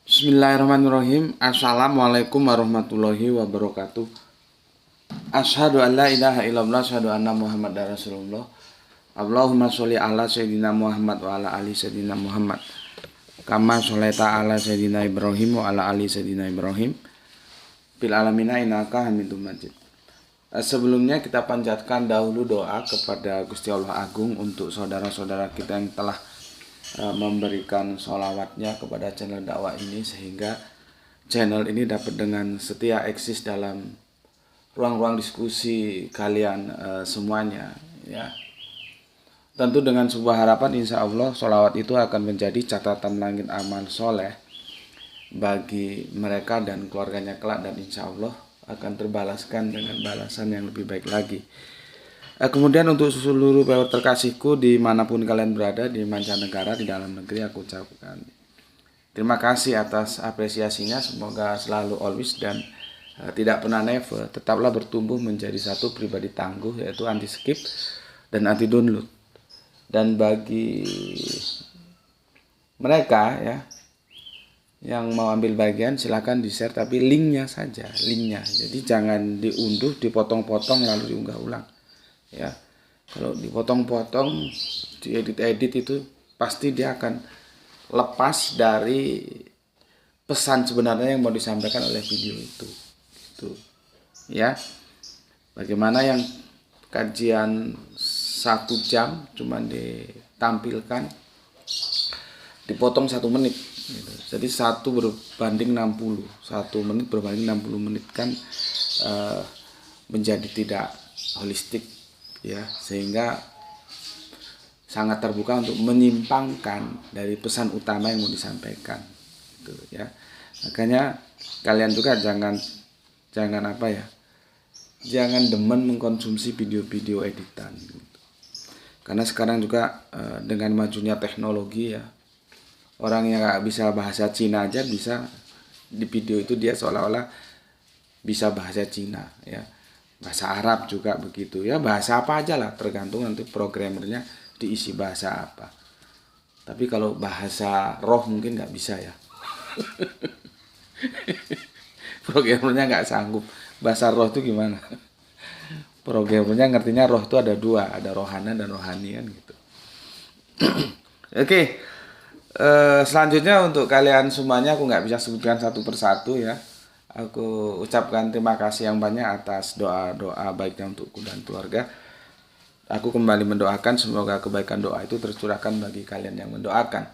Bismillahirrahmanirrahim. Assalamualaikum warahmatullahi wabarakatuh. Asyhadu an la ilaha illallah, asyhadu anna Muhammadar Rasulullah. Allahumma sholli ala sayyidina Muhammad wa ala ali sayyidina Muhammad. Kama sholaita ala sayyidina Ibrahim wa ala ali sayyidina Ibrahim. Fil alamina innaka Hamidum Majid. Sebelumnya kita panjatkan dahulu doa kepada Gusti Allah Agung untuk saudara-saudara kita yang telah memberikan sholawatnya kepada channel dakwah ini, sehingga channel ini dapat dengan setia eksis dalam ruang-ruang diskusi kalian semuanya ya. Tentu dengan sebuah harapan, insya Allah sholawat itu akan menjadi catatan langit amal soleh bagi mereka dan keluarganya kelak, dan insya Allah akan terbalaskan dengan balasan yang lebih baik lagi. Kemudian untuk seluruh viewer terkasihku dimanapun kalian berada, di mancanegara, di dalam negeri, aku ucapkan terima kasih atas apresiasinya. Semoga selalu always dan tidak pernah never, tetaplah bertumbuh menjadi satu pribadi tangguh, yaitu anti skip dan anti download. Dan bagi mereka ya yang mau ambil bagian, silahkan di share, tapi linknya saja, linknya. Jadi jangan diunduh, dipotong-potong lalu diunggah ulang ya. Kalau dipotong-potong, diedit-edit, itu pasti dia akan lepas dari pesan sebenarnya yang mau disampaikan oleh video itu ya. Bagaimana yang kajian 1 jam cuman ditampilkan dipotong 1 menit gitu. Jadi 1 berbanding 60, 1 menit berbanding 60 menit kan menjadi tidak holistik ya, sehingga sangat terbuka untuk menyimpangkan dari pesan utama yang mau disampaikan gitu ya. Makanya kalian juga jangan jangan demen mengkonsumsi video-video editan gitu. Karena sekarang juga dengan majunya teknologi ya, orang yang gak bisa bahasa Cina aja bisa di video itu, dia seolah-olah bisa bahasa Cina ya. Bahasa Arab juga begitu ya, bahasa apa aja lah, tergantung nanti programmernya diisi bahasa apa. Tapi kalau bahasa roh mungkin nggak bisa ya. Programmernya nggak sanggup. Bahasa roh itu gimana? Programmernya ngertinya roh itu ada 2, ada rohana dan rohanian gitu. Oke. Selanjutnya untuk kalian semuanya, aku nggak bisa sebutkan satu persatu ya. Aku ucapkan terima kasih yang banyak atas doa-doa baiknya untukku dan keluarga. Aku kembali mendoakan semoga kebaikan doa itu tercurahkan bagi kalian yang mendoakan.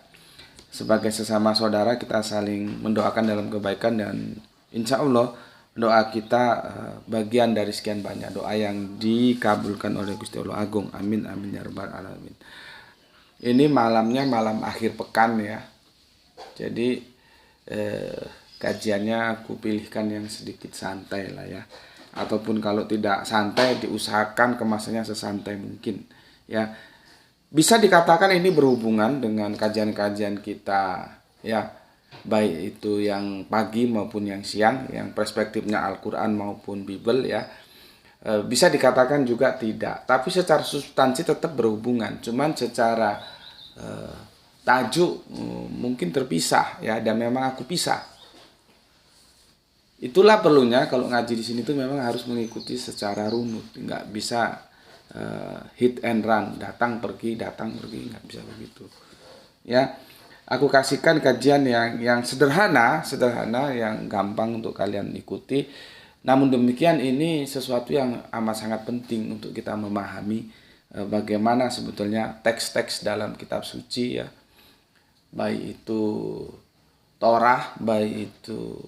Sebagai sesama saudara, kita saling mendoakan dalam kebaikan, dan insya Allah doa kita bagian dari sekian banyak doa yang dikabulkan oleh Gusti Allah Agung. Amin amin ya rabbal alamin. Ini malamnya malam akhir pekan ya. Jadi kajiannya aku pilihkan yang sedikit santai lah ya. Ataupun kalau tidak santai, diusahakan kemasannya sesantai mungkin ya. Bisa dikatakan ini berhubungan dengan kajian-kajian kita ya, baik itu yang pagi maupun yang siang, yang perspektifnya Al-Quran maupun Bible ya. Bisa dikatakan juga tidak, tapi secara substansi tetap berhubungan, cuman secara tajuk mungkin terpisah ya, dan memang aku pisah. Itulah perlunya kalau ngaji di sini tuh memang harus mengikuti secara runut, nggak bisa hit and run, datang pergi, nggak bisa begitu. Ya, aku kasihkan kajian yang sederhana, yang gampang untuk kalian ikuti. Namun demikian ini sesuatu yang amat sangat penting untuk kita memahami bagaimana sebetulnya teks-teks dalam kitab suci ya, baik itu Torah, baik itu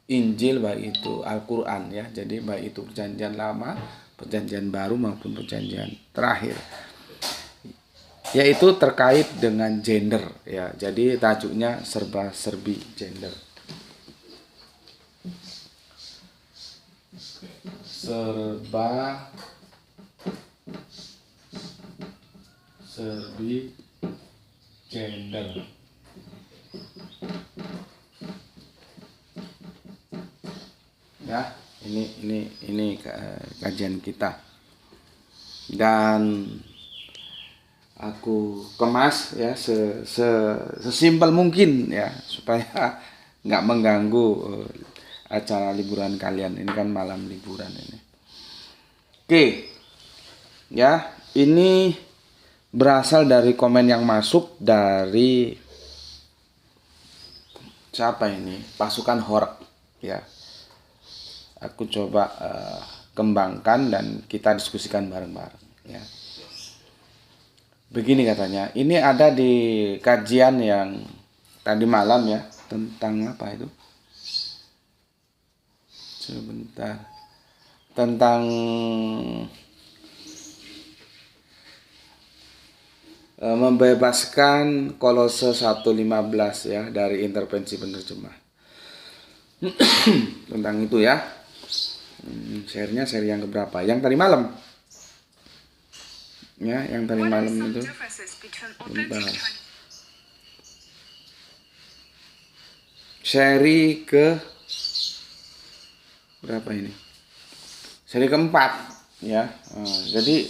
Injil, baik itu Al-Quran ya. Jadi baik itu perjanjian lama, perjanjian baru maupun perjanjian terakhir, yaitu terkait dengan gender ya. Jadi tajuknya serba-serbi gender. Serba-serbi gender. Ya, ini kajian kita, dan aku kemas ya sesimpel mungkin ya, supaya nggak mengganggu acara liburan kalian. Ini kan malam liburan ini. Oke, ya, ini berasal dari komen yang masuk dari siapa ini? Pasukan Horek, ya. Aku coba kembangkan dan kita diskusikan bareng-bareng, ya. Begini katanya, ini ada di kajian yang tadi malam ya, tentang apa itu? Sebentar. Tentang membebaskan Kolose 1:15 ya dari intervensi penerjemah. Tentang itu ya. Share-nya seri yang keberapa? Yang tadi malam. Ya, yang tadi malam itu. Bentar. Seri ke berapa ini? Seri keempat ya. Jadi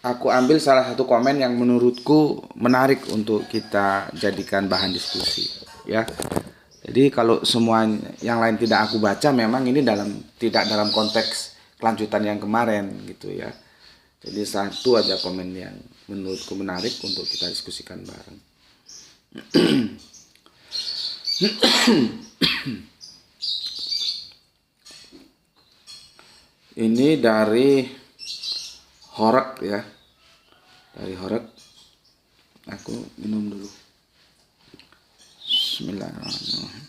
aku ambil salah satu komen yang menurutku menarik untuk kita jadikan bahan diskusi ya. Jadi kalau semua yang lain tidak aku baca, memang ini tidak dalam konteks kelanjutan yang kemarin gitu ya. Jadi satu aja komen yang menurutku menarik untuk kita diskusikan bareng. Ini dari Horek ya. Dari Horek. Aku minum dulu. Bismillahirrahmanirrahim.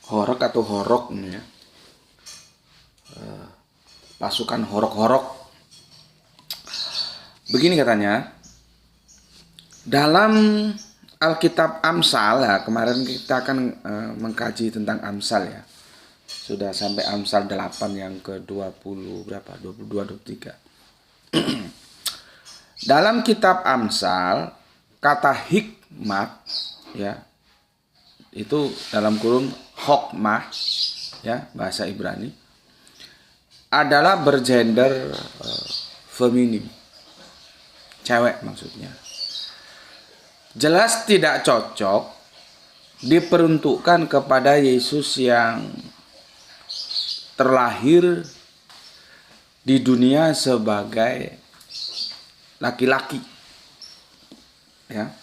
Horek atau Horok ini ya. Pasukan Horok-Horok. Begini katanya. Dalam Alkitab Amsal ya, kemarin kita akan mengkaji tentang Amsal ya. Sudah sampai Amsal 8 yang ke-20 berapa? 22 23. Dalam kitab Amsal, kata hikmat ya, itu dalam kurung hokmah ya, bahasa Ibrani, adalah bergender feminim. Cewek maksudnya. Jelas tidak cocok diperuntukkan kepada Yesus yang terlahir di dunia sebagai laki-laki. Ya.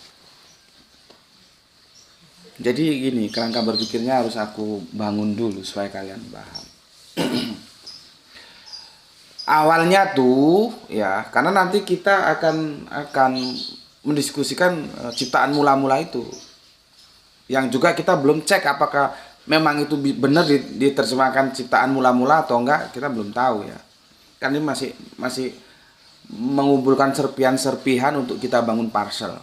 Jadi gini, kerangka berpikirnya harus aku bangun dulu supaya kalian paham. Awalnya tuh ya, karena nanti kita akan mendiskusikan ciptaan mula-mula itu, yang juga kita belum cek apakah memang itu benar diterjemahkan ciptaan mula-mula atau enggak, kita belum tahu ya. Kan ini masih mengumpulkan serpihan-serpihan untuk kita bangun parsel.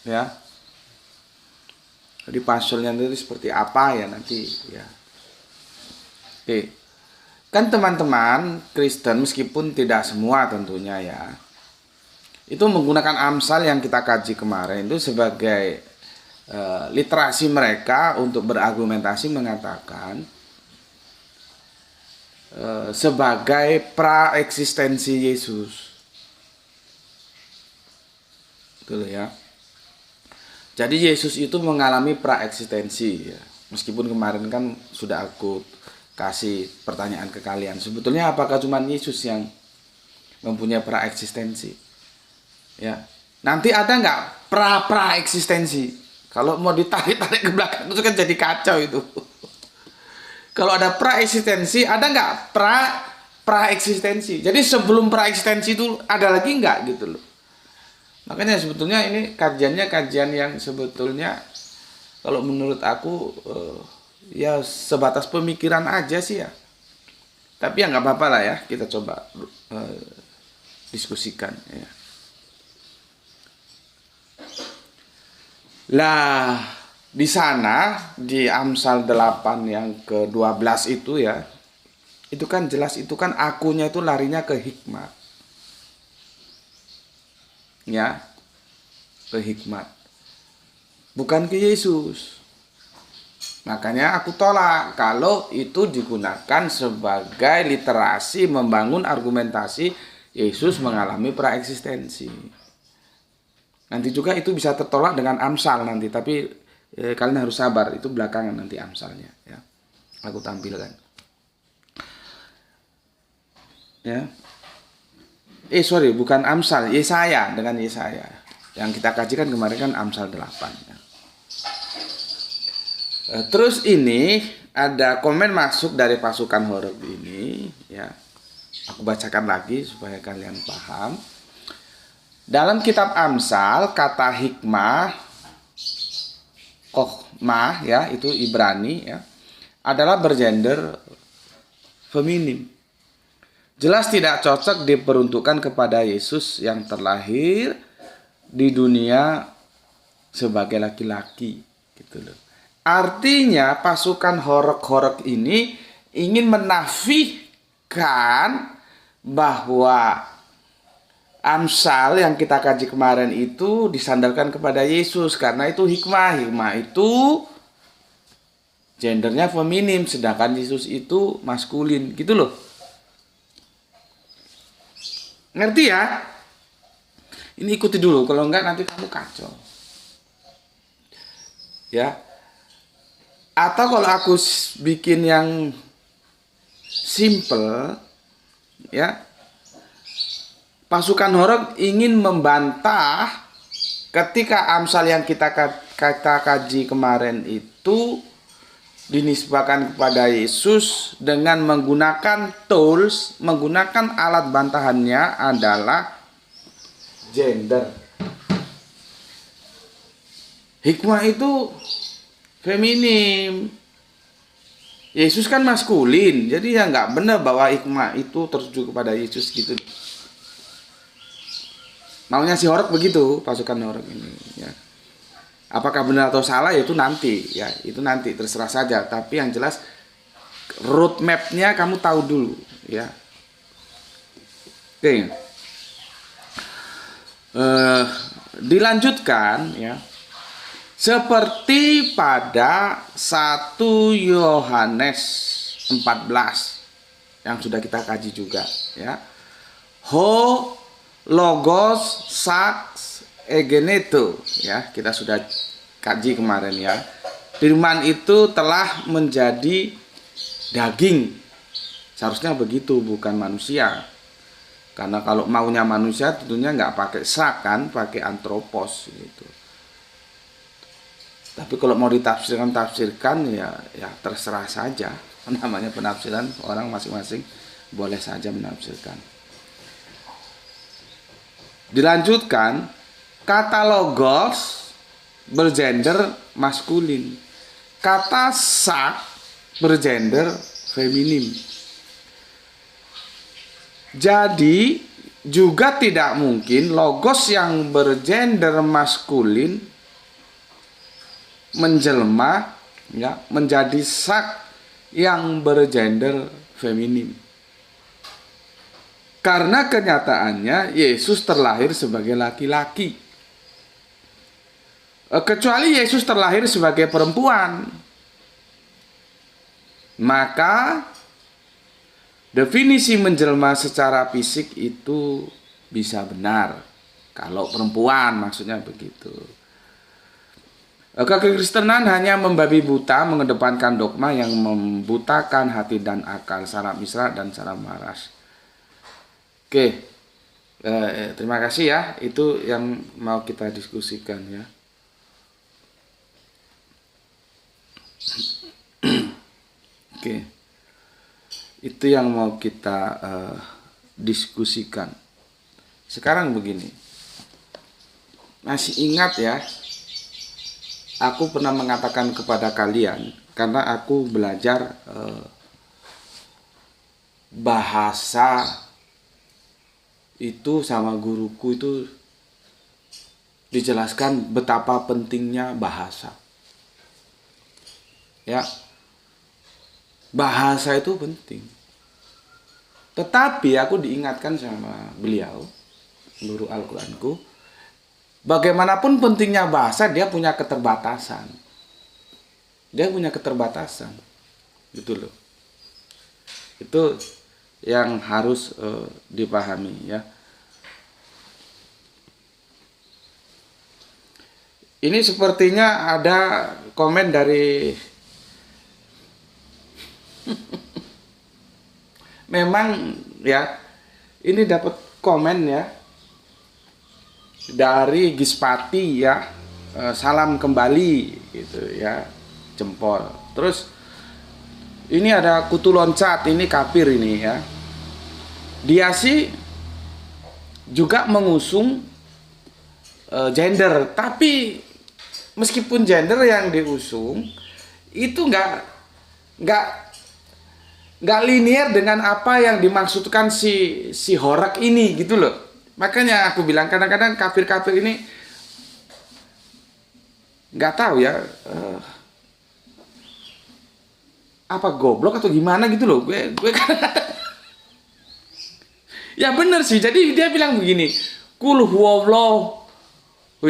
Ya. Jadi parselnya itu seperti apa ya nanti ya. Oke. Kan teman-teman Kristen, meskipun tidak semua tentunya ya, itu menggunakan Amsal yang kita kaji kemarin itu sebagai literasi mereka untuk berargumentasi, mengatakan sebagai praeksistensi Yesus. Betul ya. Jadi Yesus itu mengalami praeksistensi ya. Meskipun kemarin kan sudah aku kasih pertanyaan ke kalian, sebetulnya apakah cuma Yesus yang mempunyai praeksistensi? Ya, nanti ada nggak praeksistensi? Kalau mau ditarik-tarik ke belakang itu kan jadi kacau itu. Kalau ada praeksistensi, ada nggak praeksistensi? Jadi sebelum praeksistensi itu ada lagi nggak gitu loh? Makanya sebetulnya ini kajian yang sebetulnya kalau menurut aku ya sebatas pemikiran aja sih ya. Tapi ya nggak apa-apa lah ya, kita coba diskusikan ya. Lah di sana di Amsal 8 yang ke-12 itu ya, itu kan jelas, itu kan akunya itu larinya ke hikmat. Ya, ke hikmat. Bukan ke Yesus. Makanya aku tolak kalau itu digunakan sebagai literasi membangun argumentasi Yesus mengalami praeksistensi. Nanti juga itu bisa tertolak dengan Amsal nanti, tapi kalian harus sabar, itu belakangan nanti Amsalnya ya. Aku tampilkan. Ya. Bukan Amsal, Yesaya, dengan Yesaya. Yang kita kajikan kemarin kan Amsal 8 ya. Terus ini ada komen masuk dari pasukan Horeb ini ya. Aku bacakan lagi supaya kalian paham. Dalam kitab Amsal, kata hikmah, kokhmah ya, itu Ibrani ya, adalah bergender feminim. Jelas tidak cocok diperuntukkan kepada Yesus yang terlahir di dunia sebagai laki-laki gitu loh. Artinya pasukan horeg-horeg ini ingin menafikan bahwa Amsal yang kita kaji kemarin itu disandarkan kepada Yesus, karena itu hikmah. Hikmah itu gendernya feminim, sedangkan Yesus itu maskulin, gitu loh. Ngerti ya? Ini ikuti dulu, kalau enggak nanti kamu kacau. Ya. Atau kalau aku bikin yang simple, ya. Pasukan Horeg ingin membantah ketika Amsal yang kita kaji kemarin itu dinisbahkan kepada Yesus dengan menggunakan tools, menggunakan alat bantahannya adalah gender. Hikmah itu feminim, Yesus kan maskulin, jadi ya nggak benar bahwa hikmah itu tertuju kepada Yesus gitu. Maunya si Horeg begitu, pasukan Horeg ini ya. Apakah benar atau salah ya itu nanti ya, itu nanti terserah saja, tapi yang jelas roadmap-nya kamu tahu dulu ya. Oke. Dilanjutkan ya. Seperti pada 1 Yohanes 14 yang sudah kita kaji juga ya. Logos sax egeneto ya, kita sudah kaji kemarin ya. Firman itu telah menjadi daging. Seharusnya begitu, bukan manusia. Karena kalau maunya manusia tentunya nggak pakai sak kan, pakai antropos gitu. Tapi kalau mau ditafsirkan ya terserah saja. Namanya penafsiran orang masing-masing, boleh saja menafsirkan. Dilanjutkan, kata logos bergender maskulin, kata sak bergender feminim. Jadi juga tidak mungkin logos yang bergender maskulin menjelma ya menjadi sak yang bergender feminim. Karena kenyataannya Yesus terlahir sebagai laki-laki. Kecuali Yesus terlahir sebagai perempuan, maka definisi menjelma secara fisik itu bisa benar. Kalau perempuan maksudnya begitu. Kekristenan hanya membabi buta, mengedepankan dogma yang membutakan hati dan akal, secara misra dan secara maras. Oke, terima kasih ya. Itu yang mau kita diskusikan ya. Oke, itu yang mau kita diskusikan. Sekarang begini, masih ingat ya? Aku pernah mengatakan kepada kalian, karena aku belajar bahasa itu sama guruku itu dijelaskan betapa pentingnya bahasa. Ya, bahasa itu penting. Tetapi aku diingatkan sama beliau, guru Al-Quranku, bagaimanapun pentingnya bahasa, dia punya keterbatasan. Dia punya keterbatasan. Gitu loh. Itu yang harus dipahami ya. Ini sepertinya ada komen dari memang ya, ini dapat komen ya dari Gispati ya, salam kembali gitu ya, jempol. Terus ini ada Kutu Loncat, ini kafir ini ya. Dia sih juga mengusung gender, tapi meskipun gender yang diusung itu nggak linear dengan apa yang dimaksudkan si Horak ini gitu loh. Makanya aku bilang kadang-kadang kafir-kafir ini nggak tahu ya, apa goblok atau gimana gitu loh. Gue ya bener sih. Jadi dia bilang begini, kul huwallahu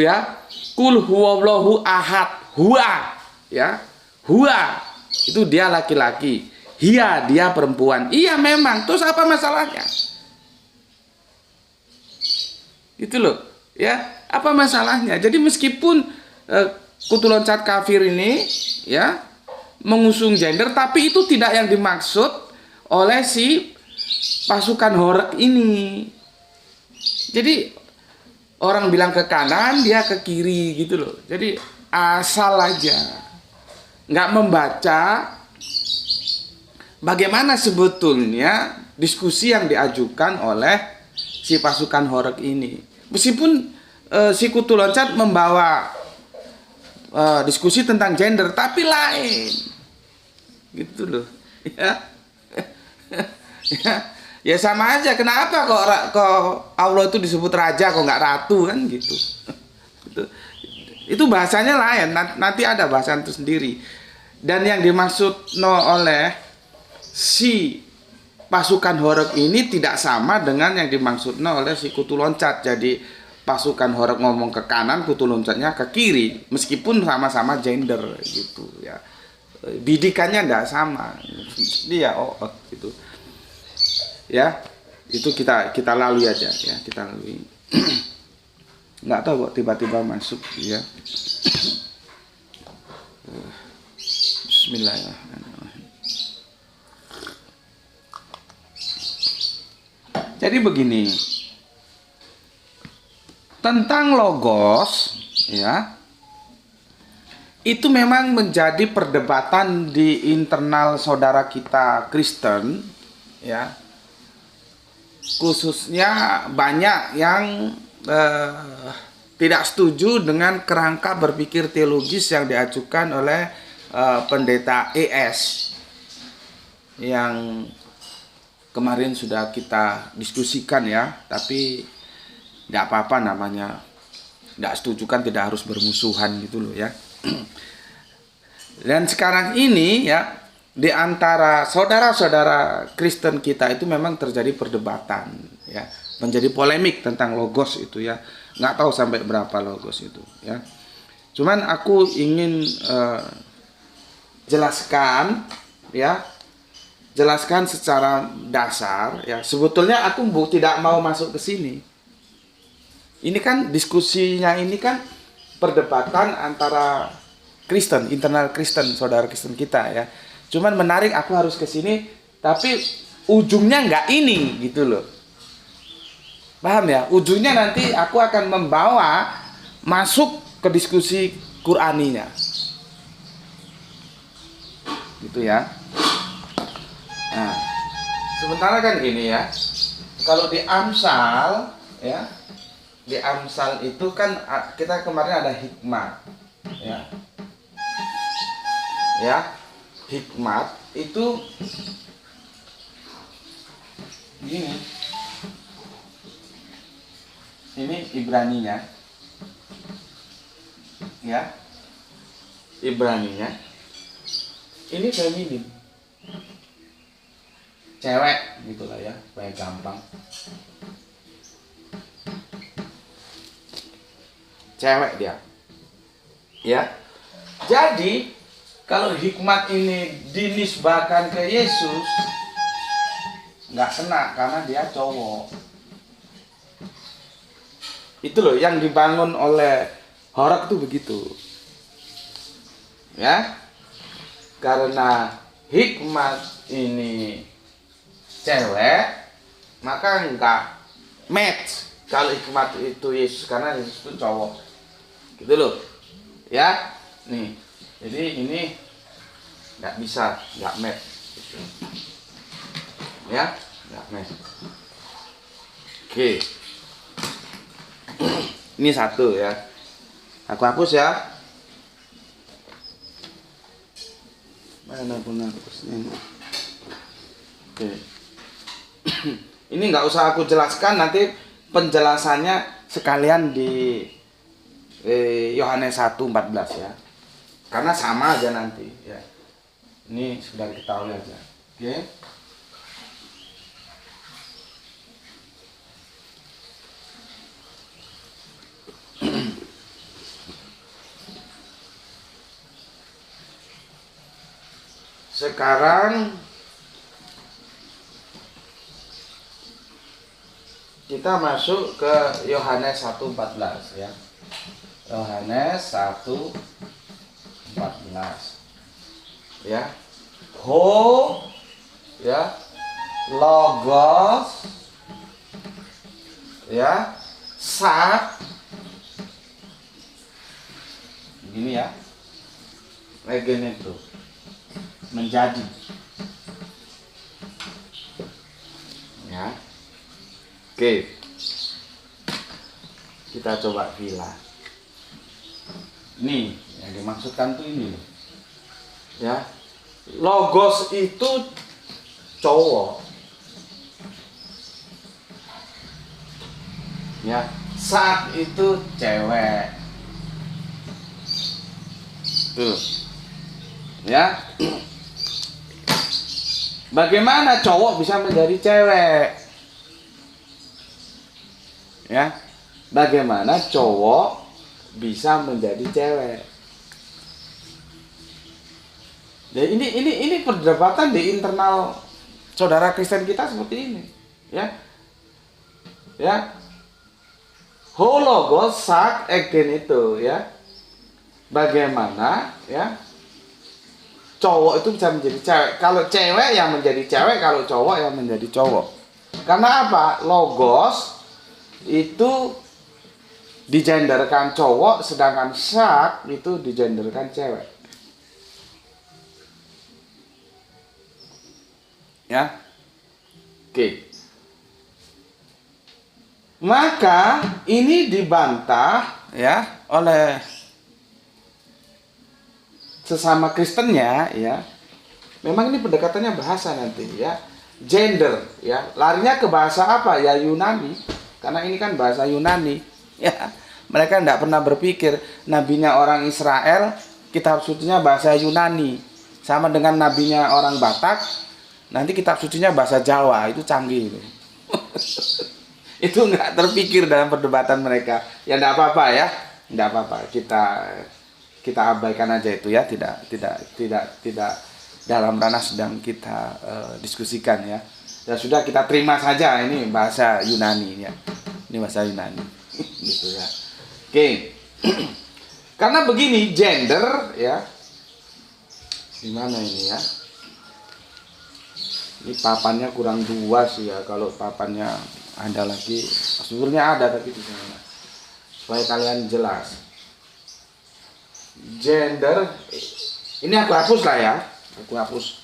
ya, kul huwallahu ahad, huwa ya, huwa itu dia laki-laki, hiya dia perempuan. Iya memang, terus apa masalahnya? Gitu loh ya, apa masalahnya? Jadi meskipun Kutu Loncat kafir ini ya mengusung gender, tapi itu tidak yang dimaksud oleh si pasukan Horak ini. Jadi orang bilang ke kanan, dia ke kiri gitu loh. Jadi asal aja, nggak membaca bagaimana sebetulnya diskusi yang diajukan oleh si pasukan Horak ini. Meskipun si Kutu Loncat membawa diskusi tentang gender, tapi lain gitu loh ya. Ya sama aja, kenapa kok Allah itu disebut raja kok nggak ratu kan gitu. Itu bahasanya lain, nanti ada bahasa itu sendiri. Dan yang dimaksud oleh si pasukan Horak ini tidak sama dengan yang dimaksud oleh si Kutu Loncat. Jadi pasukan Horak ngomong ke kanan, Kutu Loncatnya ke kiri, meskipun sama-sama gender gitu ya. Bidikannya nggak sama. Dia gitu. Ya, itu kita lalui aja ya, kita lalui. Nggak tahu kok tiba-tiba masuk ya. Bismillahirrahmanirrahim. Jadi begini, tentang logos ya, itu memang menjadi perdebatan di internal saudara kita Kristen ya. Khususnya banyak yang tidak setuju dengan kerangka berpikir teologis yang diajukan oleh pendeta ES yang kemarin sudah kita diskusikan ya. Tapi tidak apa-apa, namanya tidak setuju kan tidak harus bermusuhan gitu loh ya. Dan sekarang ini ya, di antara saudara-saudara Kristen kita itu memang terjadi perdebatan ya, menjadi polemik tentang logos itu ya. Nggak tahu sampai berapa logos itu ya. Cuman aku ingin jelaskan ya, jelaskan secara dasar ya. Sebetulnya aku tidak mau masuk ke sini. Ini kan diskusinya, ini kan perdebatan antara Kristen, internal Kristen, saudara Kristen kita ya. Cuman menarik, aku harus ke sini, tapi ujungnya nggak ini gitu loh. Paham ya? Ujungnya nanti aku akan membawa masuk ke diskusi Qur'aninya. Gitu ya. Nah, sementara kan gini ya. Kalau di Amsal ya, di Amsal itu kan kita kemarin ada hikmat ya. Ya. Hikmat itu gini, ini Ibraninya ya, Ibraninya ini feminim, cewek gitulah ya, supaya gampang, cewek dia ya. Jadi kalau hikmat ini dinisbahkan ke Yesus, nggak kena karena dia cowok. Itu loh yang dibangun oleh Horak itu begitu. Ya. Karena hikmat ini cewek, maka enggak match kalau hikmat itu Yesus, karena Yesus itu cowok. Gitu loh. Ya. Nih. Jadi ini enggak bisa, enggak match. Ya, enggak match. Oke. Ini satu ya. Aku hapus ya. Mana pun hapusnya. Oke. Ini nggak usah aku jelaskan, nanti penjelasannya sekalian di Yohanes 1:14 ya. Karena sama aja nanti ya. Ini sudah diketahui aja. Oke. Sekarang kita masuk ke Yohanes 1:14 ya. Yohanes 1:14 ya. Ho ya, logos ya, sat begini ya. Legen itu menjadi ya. Oke, kita coba vila. Nih yang dimaksudkan tuh ini ya. Logos itu cowok ya, saat itu cewek tuh ya. Bagaimana cowok bisa menjadi cewek? Ya. Bagaimana cowok bisa menjadi cewek? Ya, ini perdebatan di internal saudara Kristen kita seperti ini, ya. Ya. Hologos sak egen itu, ya. Bagaimana, ya? Cowok itu bisa menjadi cewek. Kalau cewek yang menjadi cewek, kalau cowok yang menjadi cowok. Karena apa? Logos itu digenderkan cowok, sedangkan sak itu digenderkan cewek. Ya. Oke. Maka ini dibantah ya oleh sesama Kristennya ya. Memang ini pendekatannya bahasa nanti ya. Gender ya. Larinya ke bahasa apa? Ya Yunani. Karena ini kan bahasa Yunani ya. Mereka tidak pernah berpikir nabinya orang Israel, kitab sucinya bahasa Yunani. Sama dengan nabinya orang Batak, nanti kitab sucinya bahasa Jawa. Itu canggih itu. Itu nggak terpikir dalam perdebatan mereka. Ya tidak apa-apa ya. Tidak apa-apa. Kita abaikan aja itu ya, tidak dalam ranah sedang kita diskusikan ya. Ya sudah, kita terima saja ini bahasa Yunani ya. Ini bahasa Yunani. Gitu ya. Oke. Karena begini, gender ya. Gimana ini ya? Ini papannya kurang 2 sih ya. Kalau papannya ada lagi, sebenarnya ada tapi di sana. Supaya kalian jelas. Gender ini aku hapus lah ya, aku hapus.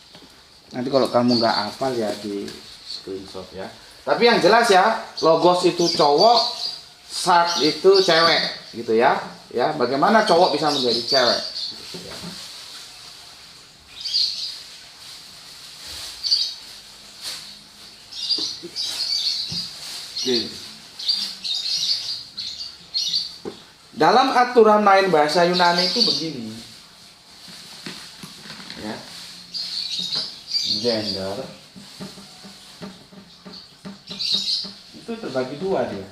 Nanti kalau kamu nggak hafal ya di screenshot ya. Tapi yang jelas ya, logos itu cowok, sak itu cewek, gitu ya. Ya, bagaimana cowok bisa menjadi cewek? Gitu ya. Oke. Dalam aturan main bahasa Yunani itu begini. Ya. Gender itu terbagi 2 dia.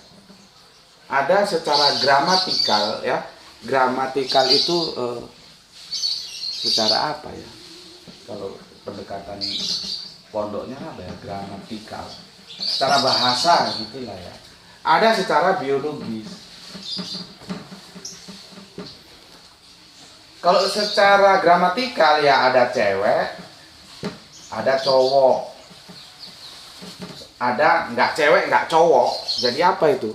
Ada secara gramatikal ya. Gramatikal itu secara apa ya? Kalau pendekatan pondoknya apa ya, gramatikal, secara bahasa gitulah ya. Ada secara biologis. Kalau secara gramatikal ya ada cewek, ada cowok, ada nggak cewek nggak cowok. Jadi apa itu?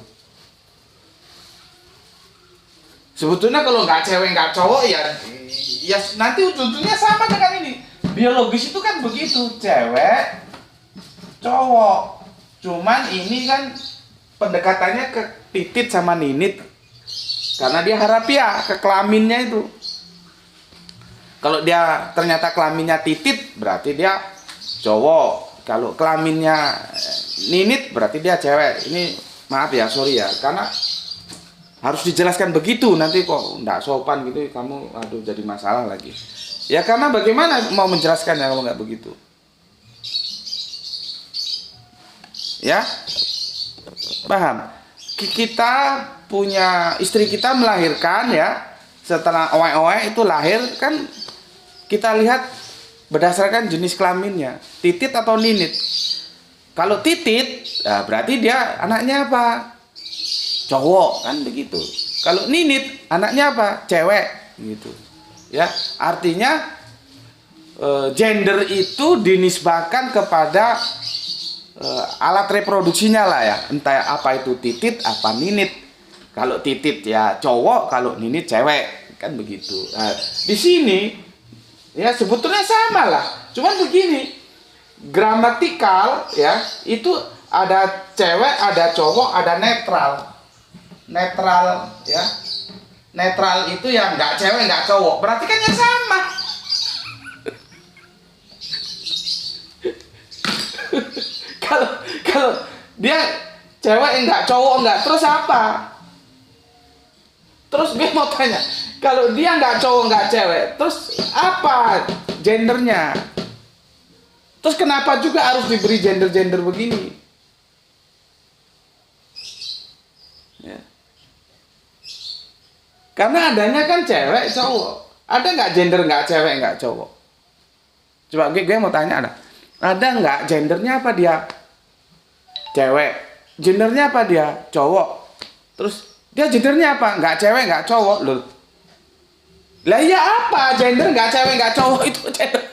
Sebetulnya kalau nggak cewek nggak cowok ya nanti ujung-ujungnya sama dengan ini. Biologis itu kan begitu, cewek, cowok. Cuman ini kan pendekatannya ke titit sama ninit, karena dia harafiah ke kelaminnya itu. Kalau dia ternyata kelaminnya titit, berarti dia cowok. Kalau kelaminnya ninit, berarti dia cewek. Ini maaf ya, sorry ya, karena harus dijelaskan begitu. Nanti kok nggak sopan gitu, kamu aduh jadi masalah lagi. Ya karena bagaimana mau menjelaskannya kalau nggak begitu? Ya, paham? Kita punya istri, kita melahirkan ya, setelah oe-oe itu lahir kan, kita lihat berdasarkan jenis kelaminnya, titit atau ninit. Kalau titit, nah berarti dia anaknya apa? Cowok, kan begitu. Kalau ninit, anaknya apa? Cewek, gitu. Ya, artinya gender itu dinisbahkan kepada alat reproduksinya lah ya. Entah apa itu titit, apa ninit. Kalau titit ya cowok, kalau ninit cewek, kan begitu. Nah, di sini ya sebetulnya sama lah, cuman begini, gramatikal ya itu ada cewek, ada cowok, ada netral. Netral ya, netral itu yang nggak cewek nggak cowok, berarti kan yang sama. kalau dia cewek nggak cowok nggak, terus apa? Terus gue mau tanya, kalau dia nggak cowok nggak cewek, terus apa gendernya? Terus kenapa juga harus diberi gender begini? Ya. Karena adanya kan cewek cowok, ada nggak gender nggak cewek nggak cowok? Coba gue mau tanya, ada nggak gendernya apa dia cewek, gendernya apa dia cowok, terus dia gendernya apa? Nggak cewek, nggak cowok loh. Lah iya apa? Gender nggak cewek, nggak cowok itu gender.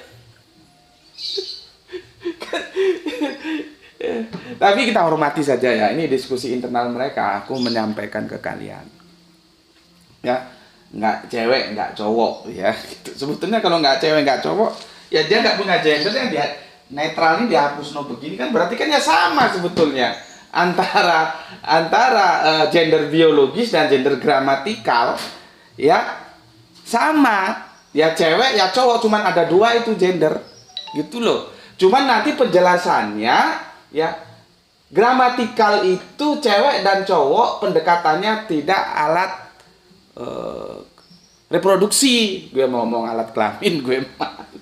Tapi kita hormati saja ya. Ini diskusi internal mereka. Aku menyampaikan ke kalian. Ya, nggak cewek, nggak cowok ya. Gitu. Sebetulnya kalau nggak cewek, nggak cowok, ya dia nggak punya gender, yang dia netral ini dihapus no begini kan berarti kan ya sama sebetulnya. Antara gender biologis dan gender gramatikal ya sama, ya cewek ya cowok, cuman ada dua itu gender gitu loh. Cuman nanti penjelasannya ya, gramatikal itu cewek dan cowok pendekatannya tidak alat reproduksi. Gue mau ngomong alat kelamin, gue malu.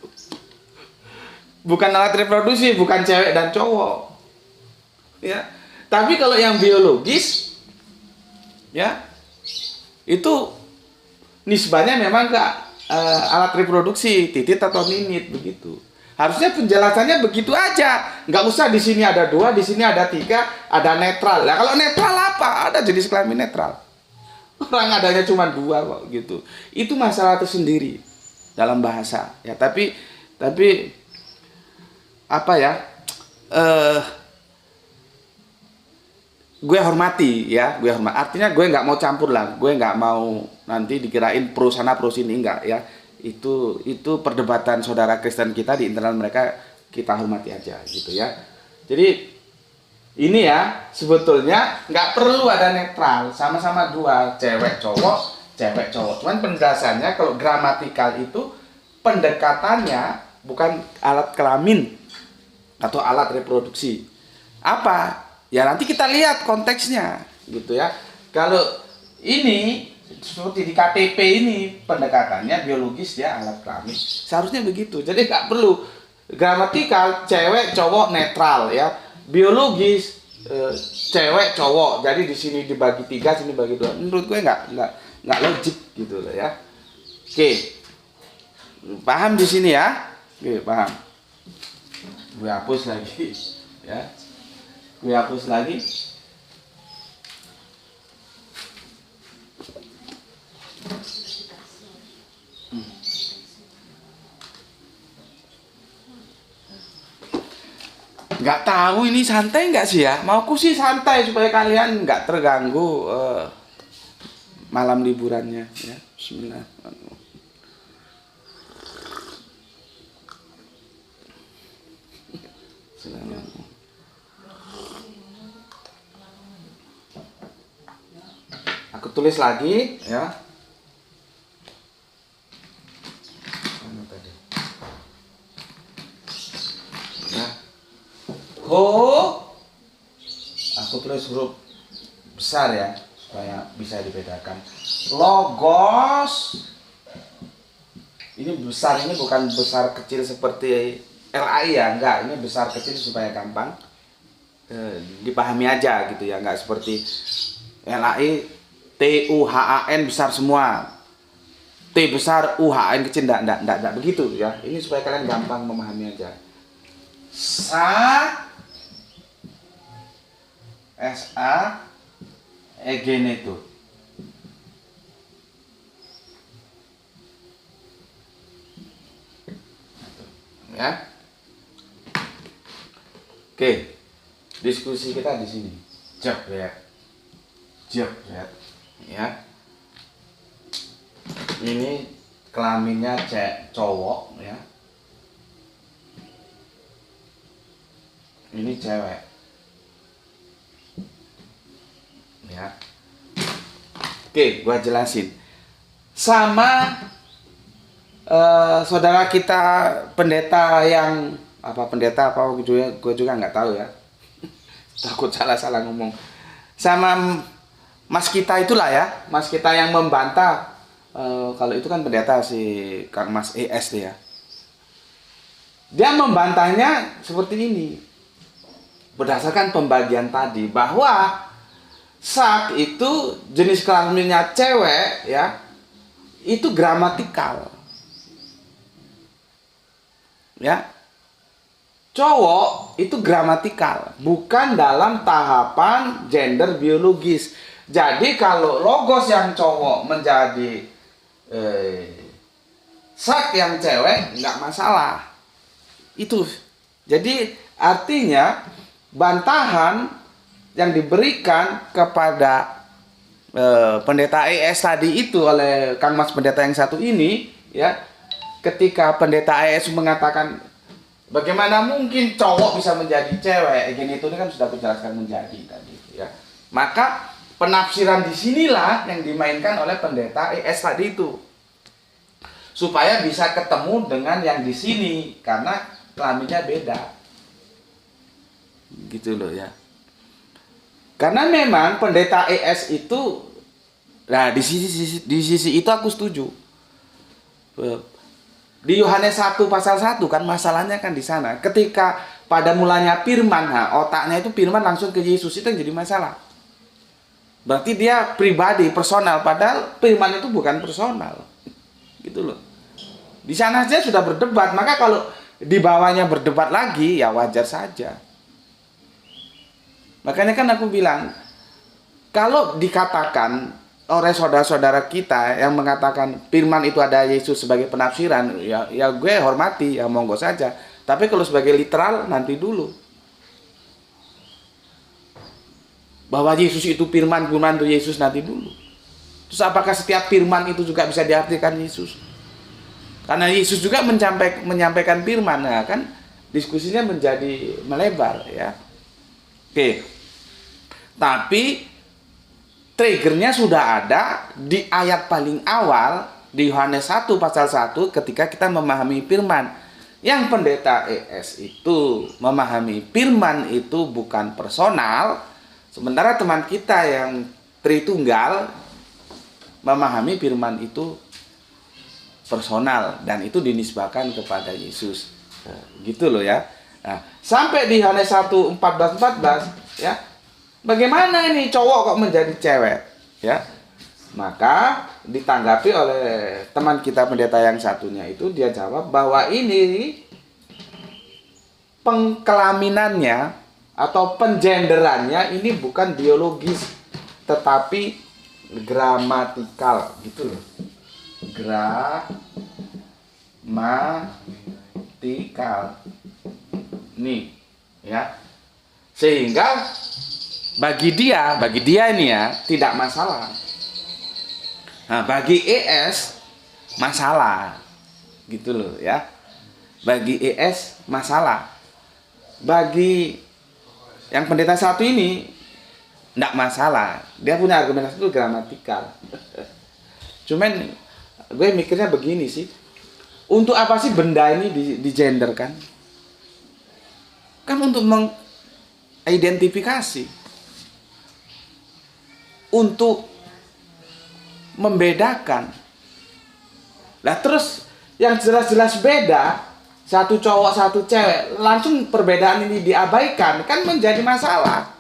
Bukan alat reproduksi, bukan cewek dan cowok ya. Tapi kalau yang biologis ya itu nisbahnya memang ke alat reproduksi, titit atau ninit begitu. Harusnya penjelasannya begitu aja, nggak usah di sini ada dua, di sini ada tiga, ada netral. Nah kalau netral apa? Ada jenis kelamin netral. Orang adanya cuma dua kok gitu. Itu masalah tersendiri dalam bahasa ya. Tapi apa ya? Gue hormati ya, artinya gue nggak mau campur lah, gue nggak mau nanti dikirain pro sana pro sini, enggak ya. Itu perdebatan saudara Kristen kita di internal mereka, kita hormati aja gitu ya. Jadi ini ya sebetulnya nggak perlu ada netral, sama-sama dua, cewek cowok. Cuman penjelasannya kalau gramatikal itu pendekatannya bukan alat kelamin atau alat reproduksi. Apa? Ya nanti kita lihat konteksnya gitu ya. Kalau ini seperti di KTP ini pendekatannya biologis ya, alat kelamin. Seharusnya begitu. Jadi nggak perlu gramatikal cewek cowok netral ya. Biologis cewek cowok. Jadi di sini dibagi 3, sini bagi 2. Menurut gue nggak logik gitu loh ya. Oke. Paham di sini ya? Oke, paham. Gue hapus lagi, ya. Gue hapus lagi. Nggak tahu ini santai nggak sih ya? Mauku sih santai supaya kalian nggak terganggu malam liburannya, ya. Bismillah. Aku tulis lagi, ya. Ho, aku tulis huruf besar ya supaya bisa dibedakan. Logos, ini besar, ini bukan besar kecil seperti LAI ya, enggak, ini besar kecil supaya gampang dipahami aja gitu ya, enggak seperti LAI TUHAN besar semua, T besar UHAN kecil, enggak begitu ya. Ini supaya kalian gampang memahami aja. SA Egeneto. Ya. Oke. Diskusi kita di sini. Jebret. Ya. Ini kelaminnya cowok ya. Ini cewek. Ya. Oke, gua jelasin. Sama saudara kita pendeta yang gua juga nggak tahu ya. Takut salah ngomong. Sama mas kita itulah ya, mas kita yang membantah. Kalau itu kan pendeta si Kang Mas ES ya. Dia membantahnya seperti ini. Berdasarkan pembagian tadi bahwa sak itu jenis kelaminnya cewek ya, itu gramatikal. Ya. Cowok itu gramatikal, bukan dalam tahapan gender biologis. Jadi kalau logos yang cowok menjadi sak yang cewek nggak masalah. Itu. Jadi artinya bantahan yang diberikan kepada pendeta ES tadi itu oleh Kang Mas pendeta yang satu ini ya, ketika pendeta ES mengatakan bagaimana mungkin cowok bisa menjadi cewek, gini itu kan sudah kujelaskan menjadi tadi ya. Maka penafsiran disinilah yang dimainkan oleh pendeta ES tadi itu supaya bisa ketemu dengan yang di sini karena kelaminnya beda gitu loh ya. Karena memang pendeta ES itu, nah di sisi itu aku setuju. Di Yohanes 1 pasal 1 kan masalahnya kan di sana. Ketika pada mulanya firman, nah, otaknya itu firman langsung ke Yesus, itu yang jadi masalah. Berarti dia pribadi, personal, padahal firman itu bukan personal. Gitu loh. Di sana saja sudah berdebat, maka kalau di bawahnya berdebat lagi ya wajar saja. Makanya kan aku bilang, kalau dikatakan oleh saudara-saudara kita yang mengatakan firman itu ada Yesus sebagai penafsiran, ya gue hormati, ya monggo saja. Tapi kalau sebagai literal nanti dulu. Bahwa Yesus itu firman itu Yesus nanti dulu. Terus apakah setiap firman itu juga bisa diartikan Yesus? Karena Yesus juga menyampaikan firman, nah kan diskusinya menjadi melebar ya. Oke. Tapi triggernya sudah ada di ayat paling awal di Yohanes 1 pasal 1 ketika kita memahami firman. Yang pendeta ES itu memahami firman itu bukan personal, sementara teman kita yang Tritunggal memahami firman itu personal dan itu dinisbahkan kepada Yesus. Nah, gitu loh ya. Nah, sampai di Yohanes 1:14 ya. Bagaimana ini cowok kok menjadi cewek? Ya. Maka ditanggapi oleh teman kita pendeta yang satunya itu, dia jawab bahwa ini pengkelaminannya atau pengenderannya ini bukan biologis, tetapi gramatikal gitu loh. Gramatikal. Nih, ya. Sehingga bagi dia ini ya tidak masalah. Nah, bagi ES masalah. Gitu loh ya. Bagi ES masalah. Bagi yang pendeta satu ini enggak masalah. Dia punya argumentasi itu gramatikal. Cuman gue mikirnya begini sih. Untuk apa sih benda ini digenderkan? Kan untuk mengidentifikasi. Untuk membedakan. Lah terus yang jelas-jelas beda, satu cowok satu cewek, langsung perbedaan ini diabaikan, kan menjadi masalah.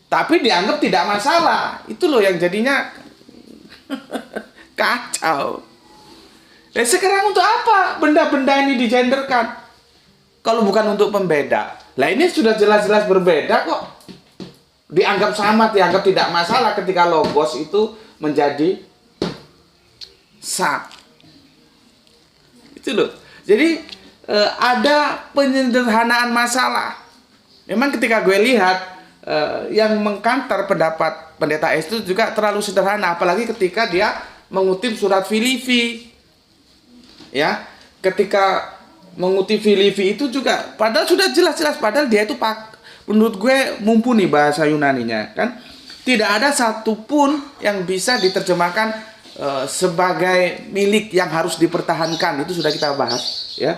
Tapi dianggap tidak masalah. Itu loh yang jadinya kacau. Dan sekarang untuk apa benda-benda ini digenderkan? Kalau bukan untuk pembeda. Lah ini sudah jelas-jelas berbeda kok. Dianggap sama, dianggap tidak masalah ketika logos itu menjadi sa. Itu loh. Jadi ada penyederhanaan masalah. Memang ketika gue lihat yang mengkantar pendapat pendeta S itu juga terlalu sederhana, apalagi ketika dia mengutip surat Filipi. Ya, ketika mengutip Filipi itu juga padahal sudah jelas-jelas, padahal dia itu menurut gue mumpuni bahasa Yunaninya kan. Tidak ada satupun yang bisa diterjemahkan sebagai milik yang harus dipertahankan. Itu sudah kita bahas ya.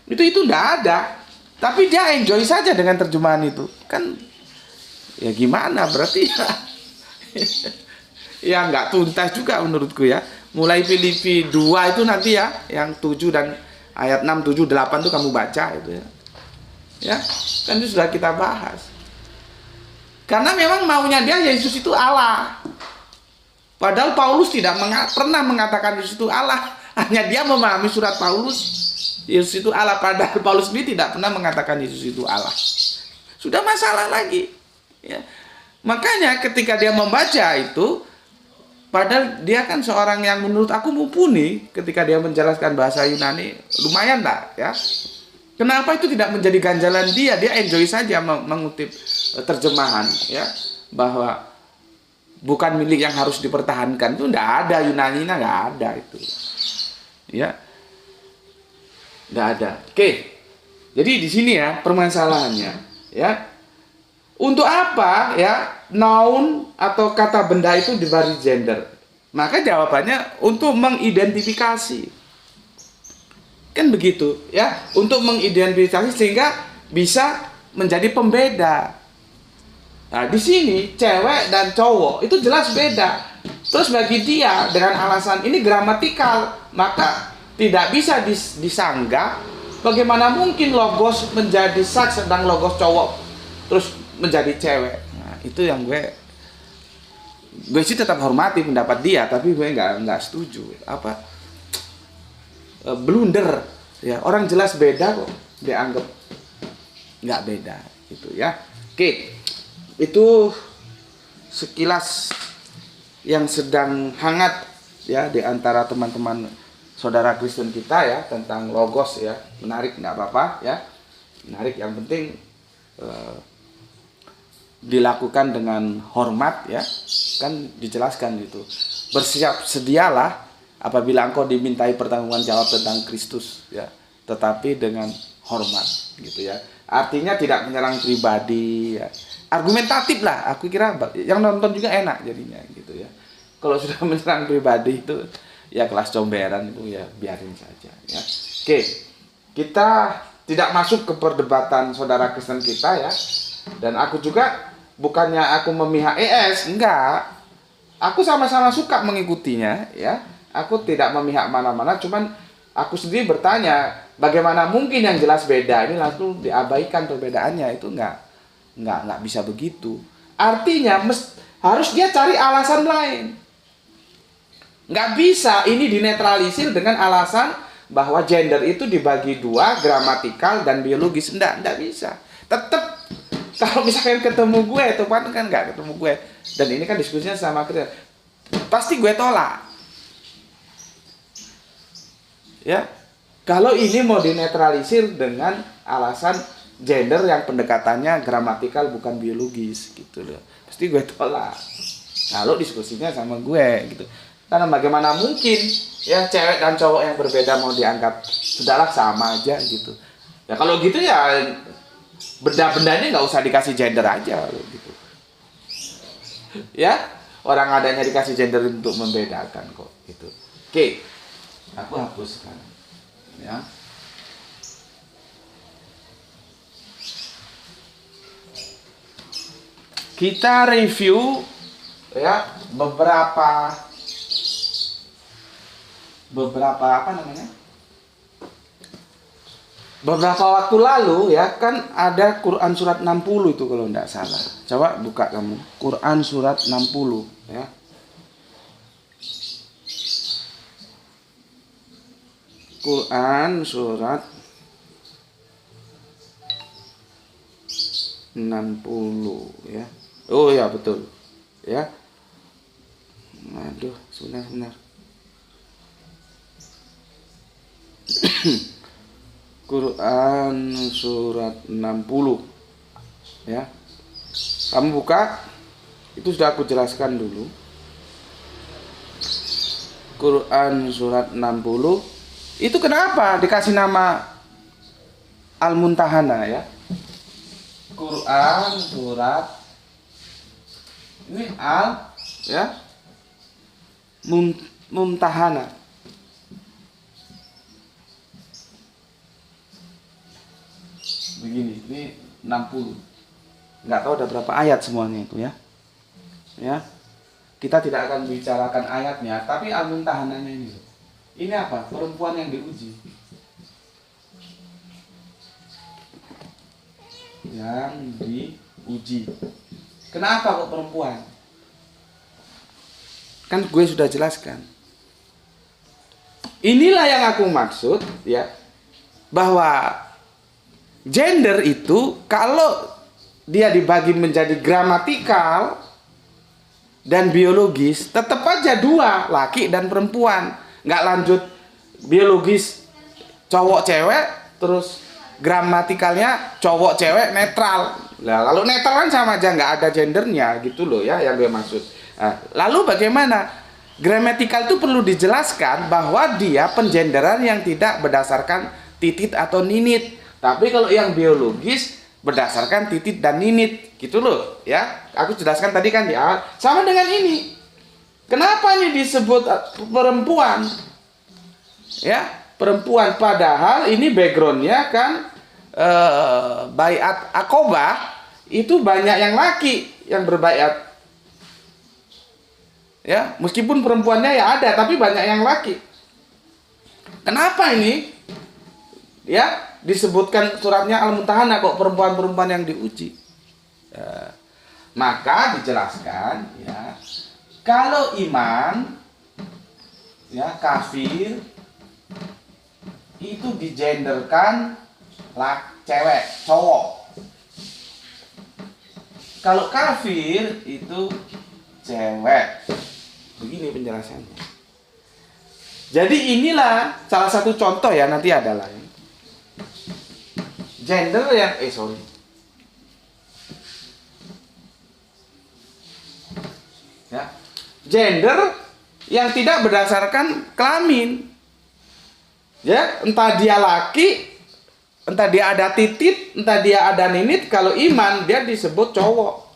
Itu enggak ada. Tapi dia enjoy saja dengan terjemahan itu. Kan ya gimana berarti ya. Ya enggak tuntas juga menurutku ya. Mulai Filipi 2 itu nanti ya, yang 7 dan ayat 6, 7, 8 itu kamu baca itu ya. Ya, kan itu sudah kita bahas. Karena memang maunya dia Yesus itu Allah. Padahal Paulus tidak pernah mengatakan Yesus itu Allah. Hanya dia memahami surat Paulus, Yesus itu Allah. Padahal Paulus sendiri tidak pernah mengatakan Yesus itu Allah. Sudah masalah lagi. Ya. Makanya ketika dia membaca itu, padahal dia kan seorang yang menurut aku mumpuni ketika dia menjelaskan bahasa Yunani, lumayan tak ya. Kenapa itu tidak menjadi ganjalan dia? Dia enjoy saja mengutip terjemahan ya, bahwa bukan milik yang harus dipertahankan. Itu enggak ada, Yunaninya enggak ada itu. Ya. Enggak ada. Oke. Jadi di sini ya permasalahannya ya. Untuk apa ya noun atau kata benda itu diberi gender? Maka jawabannya untuk mengidentifikasi. Kan begitu ya, untuk mengidentifikasi sehingga bisa menjadi pembeda. Nah, di sini cewek dan cowok itu jelas beda. Terus bagi dia dengan alasan ini gramatikal, maka tidak bisa disanggah. Bagaimana mungkin logos menjadi saks sedang logos cowok terus menjadi cewek? Nah, itu yang gue sih tetap hormati pendapat dia, tapi gue nggak setuju. Apa? Blunder ya, orang jelas beda kok dianggap nggak beda gitu ya. Oke, itu sekilas yang sedang hangat ya di antara teman-teman saudara Kristen kita ya tentang logos ya. Menarik, nggak apa-apa ya, menarik, yang penting dilakukan dengan hormat ya, kan dijelaskan gitu. Bersiap sedialah apabila engkau dimintai pertanggungan jawab tentang Kristus ya, tetapi dengan hormat gitu ya. Artinya tidak menyerang pribadi ya. Argumentatif lah, aku kira yang nonton juga enak jadinya gitu ya. Kalau sudah menyerang pribadi itu ya kelas comberan itu ya biarin saja ya. Oke, kita tidak masuk ke perdebatan saudara Kristen kita ya. Dan aku juga bukannya aku memihak ES, enggak. Aku sama-sama suka mengikutinya ya. Aku tidak memihak mana-mana, cuman aku sendiri bertanya, bagaimana mungkin yang jelas beda ini langsung diabaikan perbedaannya? Itu nggak bisa begitu. Artinya harus dia cari alasan lain. Nggak bisa ini dinetralisir dengan alasan bahwa gender itu dibagi dua, gramatikal dan biologis. Enggak bisa. Tetap kalau misalkan ketemu gue, teman kan nggak ketemu gue, dan ini kan diskusinya sama kita, pasti gue tolak. Ya, kalau ini mau dinetralisir dengan alasan gender yang pendekatannya gramatikal bukan biologis gitu loh, pasti gue tolak. Kalau diskusinya sama gue gitu, karena bagaimana mungkin ya cewek dan cowok yang berbeda mau dianggap sudahlah sama aja gitu. Ya kalau gitu ya benda-bendanya nggak usah dikasih gender aja gitu. Ya, orang adanya dikasih gender untuk membedakan kok gitu. Oke, aku hapuskan. Ya. Kita review ya beberapa apa namanya? Beberapa waktu lalu ya kan ada Quran surat 60 itu kalau tidak salah. Coba buka kamu. Quran surat 60 ya. Quran surat 60 ya. Oh ya betul. Ya. Aduh, sebentar. Quran surat 60 ya. Kamu buka, itu sudah aku jelaskan dulu. Quran surat 60 itu kenapa dikasih nama Al-Muntahana ya? Quran surat ini Al ya Mumtahana. Begini, ini 60. Nggak tahu ada berapa ayat semuanya itu ya. Ya. Kita tidak akan bicarakan ayatnya, tapi Al-Muntahananya ini. Ini apa? Perempuan yang diuji. Yang diuji. Kenapa kok perempuan? Kan gue sudah jelaskan. Inilah yang aku maksud ya, bahwa gender itu kalau dia dibagi menjadi gramatikal dan biologis, tetap aja dua, laki dan perempuan. Nggak lanjut biologis cowok cewek, terus gramatikalnya cowok cewek netral. Nah, kalau netral kan sama aja nggak ada gendernya gitu loh ya yang gue maksud. Nah, lalu bagaimana? Gramatikal itu perlu dijelaskan bahwa dia pengenderan yang tidak berdasarkan titit atau ninit. Tapi kalau yang biologis berdasarkan titit dan ninit, gitu loh, ya. Aku jelaskan tadi kan di awal. Sama dengan ini. Kenapa ini disebut perempuan? Ya, perempuan. Padahal ini backgroundnya kan baiat akobah itu banyak yang laki yang berbaiat. Ya, meskipun perempuannya ya ada, tapi banyak yang laki. Kenapa ini? Ya, disebutkan suratnya Al-Muntahana kok perempuan-perempuan yang diuji. Ya, maka dijelaskan ya, kalau iman ya kafir itu digenderkan cewek, cowok. Kalau kafir itu cewek. Begini penjelasannya. Jadi inilah salah satu contoh ya, nanti ada lain. Gender yang ya, gender yang tidak berdasarkan kelamin. Ya, entah dia laki, entah dia ada titit, entah dia ada ninit. Kalau iman dia disebut cowok.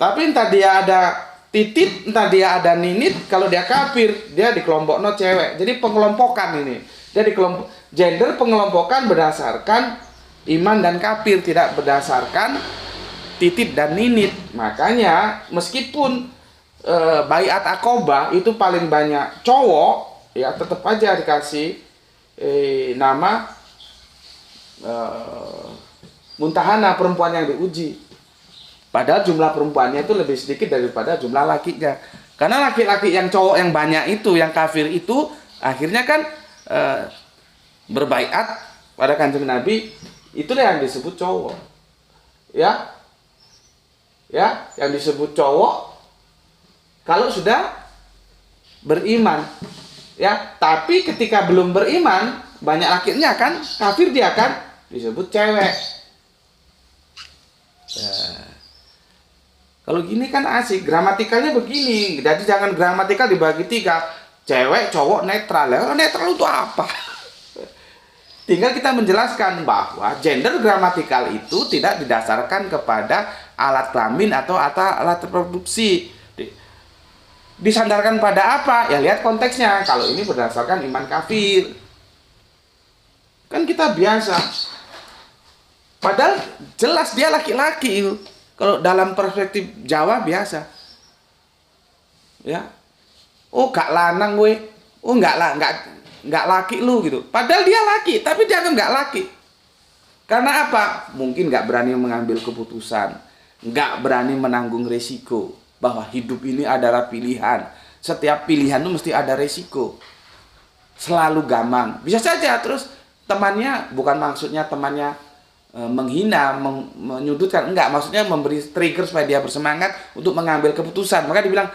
Tapi entah dia ada titit, entah dia ada ninit, kalau dia kafir dia dikelompokno cewek. Jadi pengelompokan ini. Dia gender pengelompokan berdasarkan iman dan kafir, tidak berdasarkan titit dan ninit. Makanya meskipun baiat akobah itu paling banyak cowok, ya tetap aja dikasih nama Muntahana, perempuan yang diuji. Padahal jumlah perempuannya itu lebih sedikit daripada jumlah lakinya. Karena laki-laki yang cowok yang banyak itu, yang kafir itu, akhirnya kan eh, berbaiat pada Kanjeng Nabi, itulah yang disebut cowok. Ya. Ya, yang disebut cowok kalau sudah beriman. Ya, tapi ketika belum beriman, banyak lakinya kan kafir, dia kan disebut cewek. Ya. Kalau gini kan asik, gramatikalnya begini. Jadi jangan gramatikal dibagi 3. Cewek, cowok, netral. Kalau netral itu apa? Tinggal kita menjelaskan bahwa gender gramatikal itu tidak didasarkan kepada alat kelamin atau alat reproduksi. Disandarkan pada apa? Ya lihat konteksnya. Kalau ini berdasarkan iman kafir. Kan kita biasa. Padahal jelas dia laki-laki itu. Kalau dalam perspektif Jawa biasa. Ya. Oh, gak lanang gue. Oh, enggak laki lu gitu. Padahal dia laki, tapi dia kan enggak laki. Karena apa? Mungkin enggak berani mengambil keputusan, enggak berani menanggung resiko bahwa hidup ini adalah pilihan. Setiap pilihan itu mesti ada resiko. Selalu gamang. Bisa saja terus temannya, bukan maksudnya temannya menghina, menyudutkan, enggak, maksudnya memberi trigger supaya dia bersemangat untuk mengambil keputusan. Maka dibilang,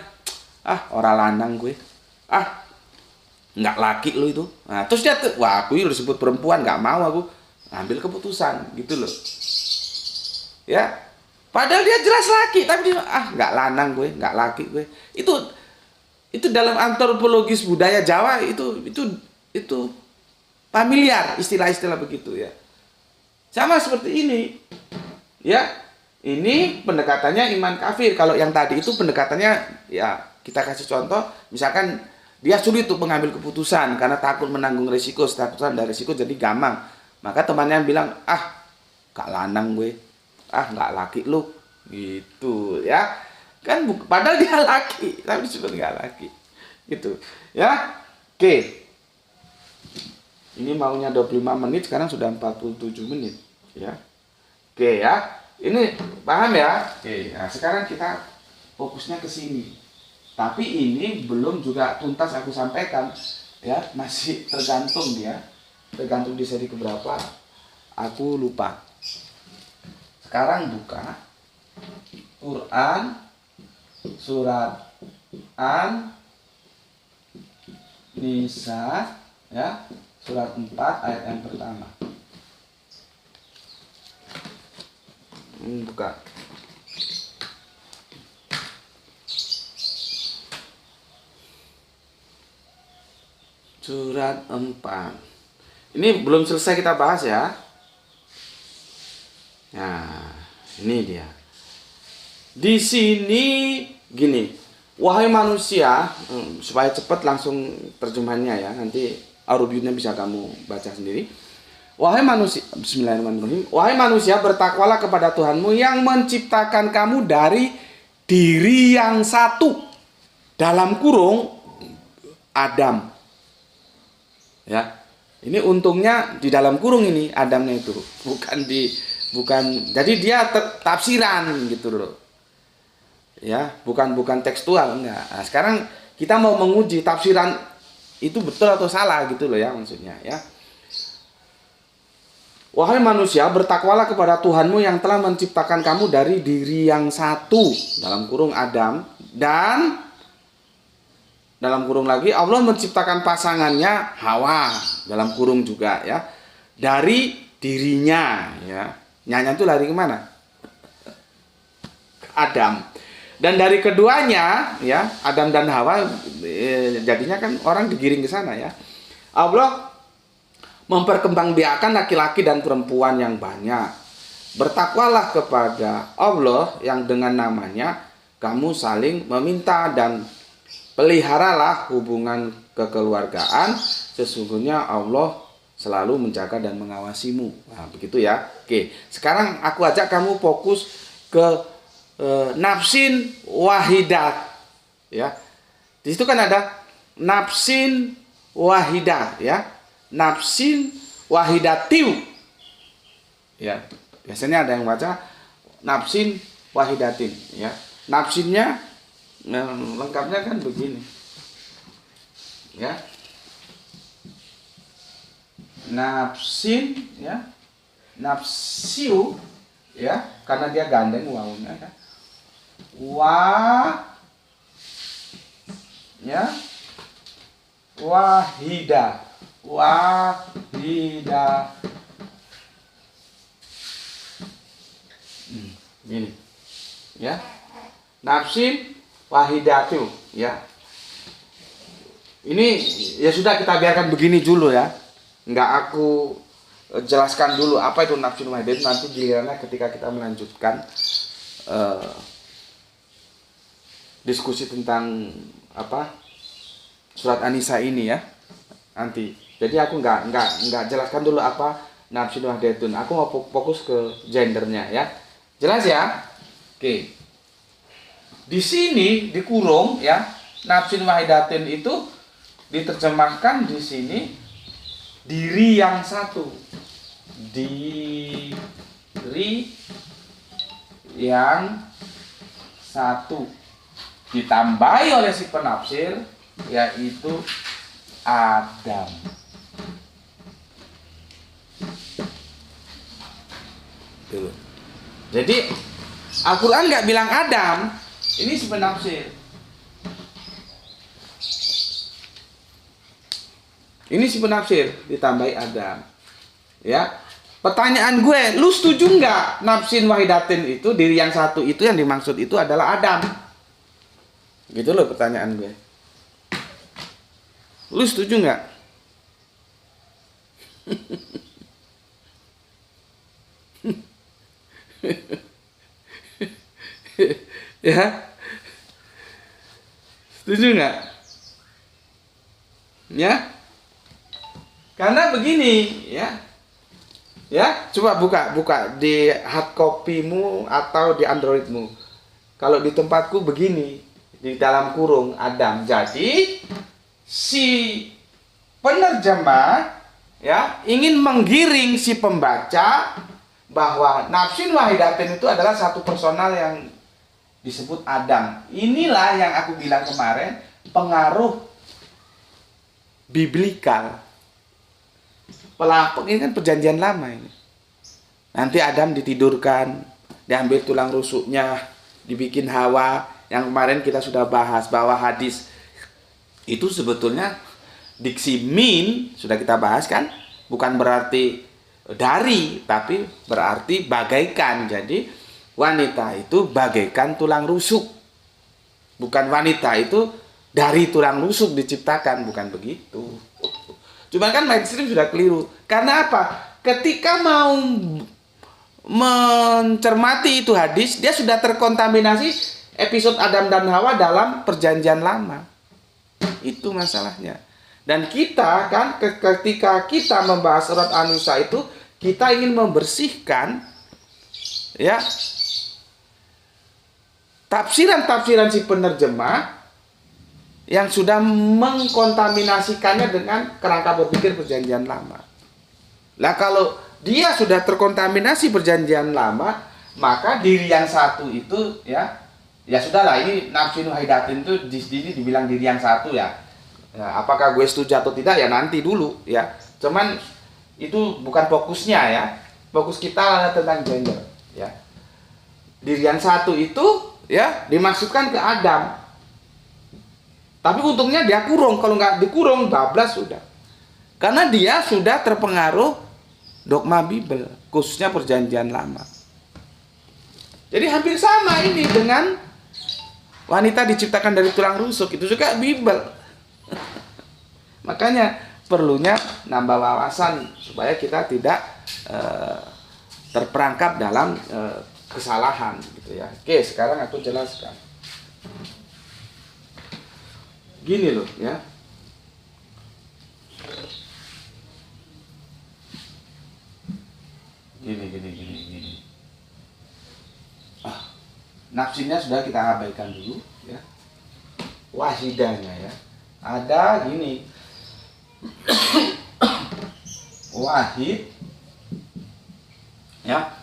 ah, orang lanang gue, ah, enggak laki lu itu. Nah, terus dia tuh, wah, aku udah disebut perempuan, enggak mau aku ambil keputusan, gitu loh. Ya, padahal dia jelas laki, tapi dia, ah, enggak lanang gue, enggak laki gue. Itu dalam antropologis budaya Jawa itu familiar istilah-istilah begitu ya. Sama seperti ini. Ya, ini pendekatannya iman kafir. Kalau yang tadi itu pendekatannya, ya kita kasih contoh, misalkan dia sulit untuk mengambil keputusan karena takut menanggung resiko, takut dari resiko jadi gamang. Maka temannya bilang, ah, gak lanang gue, ah, gak laki lu, gitu ya. Kan padahal dia laki, tapi disebut gak laki, gitu ya. Oke. Ini maunya 25 menit, sekarang sudah 47 menit. Ya. Oke ya. Ini paham ya? Oke, nah sekarang kita fokusnya ke sini. Tapi ini belum juga tuntas aku sampaikan. Ya, masih tergantung dia. Tergantung di seri keberapa. Aku lupa. Sekarang buka Quran surat An-Nisa ya. Surat 4 ayat yang pertama. Buka. Surat 4. Ini belum selesai kita bahas ya. Nah, ini dia. Di sini gini. Wahai manusia, supaya cepat langsung terjemahannya ya. Nanti Arubiunnya bisa kamu baca sendiri. Wahai manusia, bismillahirrahmanirrahim. Wahai manusia, bertakwalah kepada Tuhanmu yang menciptakan kamu dari diri yang satu. Dalam kurung Adam. Ya. Ini untungnya di dalam kurung ini Adamnya itu, bukan jadi dia tafsiran gitu loh. Ya, bukan tekstual enggak. Nah, sekarang kita mau menguji tafsiran itu betul atau salah gitu loh ya maksudnya ya. Wahai manusia, bertakwalah kepada Tuhanmu yang telah menciptakan kamu dari diri yang satu, dalam kurung Adam, dan dalam kurung lagi Allah menciptakan pasangannya Hawa, dalam kurung juga ya, dari dirinya ya. Nyanya itu lari kemana? Adam. Dan dari keduanya ya, Adam dan Hawa, jadinya kan orang digiring ke sana ya. Allah memperkembangbiakan laki-laki dan perempuan yang banyak. Bertakwalah kepada Allah yang dengan namanya kamu saling meminta, dan peliharalah hubungan kekeluargaan. Sesungguhnya Allah selalu menjaga dan mengawasimu. Nah, begitu ya. Oke, sekarang aku ajak kamu fokus ke nafsin wahidat ya. Di situ kan ada nafsin wahidah ya. Nafsin wahidatiu. Ya, biasanya ada yang baca nafsin wahidatin ya. Nafsinnya lengkapnya kan begini. Ya. nafsin ya, nafsiu ya, karena dia gandeng wawunya kan. Ya, wahida, gini ya, nafsin wahidatu ya. Ini ya sudah, kita biarkan begini dulu ya, nggak aku jelaskan dulu apa itu nafsin wahidatu. Nanti gilirannya ketika kita melanjutkan diskusi tentang apa surat An-Nisa ini ya nanti. Jadi aku nggak jelaskan dulu apa nafsin wahidatun. Aku mau fokus ke gendernya ya. Jelas ya? Oke. Di sini dikurung ya, nafsin wahidatun itu diterjemahkan di sini diri yang satu. Diri yang satu ditambahi oleh si penafsir yaitu Adam. Tuh. Jadi Al-Quran nggak bilang Adam, ini si penafsir. Ini si penafsir ditambahi Adam. Ya. Pertanyaan gue, lu setuju nggak nafsin wahidatin itu, diri yang satu itu yang dimaksud itu adalah Adam? Gitu loh pertanyaan gue. Lu setuju nggak? Ya, setuju nggak? Ya, karena begini ya, coba buka di hard copy-mu atau di Android-mu. Kalau di tempatku begini, di dalam kurung Adam. Jadi si penerjemah ya ingin menggiring si pembaca bahwa nafsin wahidatin itu adalah satu personal yang disebut Adam. Inilah yang aku bilang kemarin, pengaruh biblikal. Pelapuk ini kan perjanjian lama ini. Nanti Adam ditidurkan, diambil tulang rusuknya, dibikin Hawa. Yang kemarin kita sudah bahas bahwa hadis itu sebetulnya diksi min sudah kita bahas kan, bukan berarti dari, tapi berarti bagaikan. Jadi wanita itu bagaikan tulang rusuk, bukan wanita itu dari tulang rusuk diciptakan, bukan begitu. Cuma kan mainstream sudah keliru. Karena apa? Ketika mau mencermati itu hadis, dia sudah terkontaminasi episode Adam dan Hawa dalam perjanjian lama. Itu masalahnya. Dan kita kan ketika kita membahas surat An-Nisa itu, kita ingin membersihkan ya tafsiran-tafsiran si penerjemah yang sudah mengkontaminasikannya dengan kerangka berpikir perjanjian lama. Nah, kalau dia sudah terkontaminasi perjanjian lama, maka diri yang satu itu ya sudahlah, ini nafsin wahidatin itu di sini dibilang diri yang satu ya. Apakah gue setuju atau tidak ya nanti dulu ya. Cuman itu bukan fokusnya ya. Fokus kita adalah tentang gender ya. Diri yang satu itu ya dimaksudkan ke Adam. Tapi untungnya dia kurung. Kalau nggak dikurung, bablas sudah. Karena dia sudah terpengaruh dogma Bible, khususnya perjanjian lama. Jadi hampir sama ini dengan wanita diciptakan dari tulang rusuk. Itu juga Bible. Makanya perlunya nambah wawasan supaya kita tidak terperangkap dalam kesalahan gitu ya. Oke, sekarang aku jelaskan. Gini loh ya. Gini. Nafsinnya sudah kita abaikan dulu ya. Wahidanya ya. Ada gini. Wahid ya.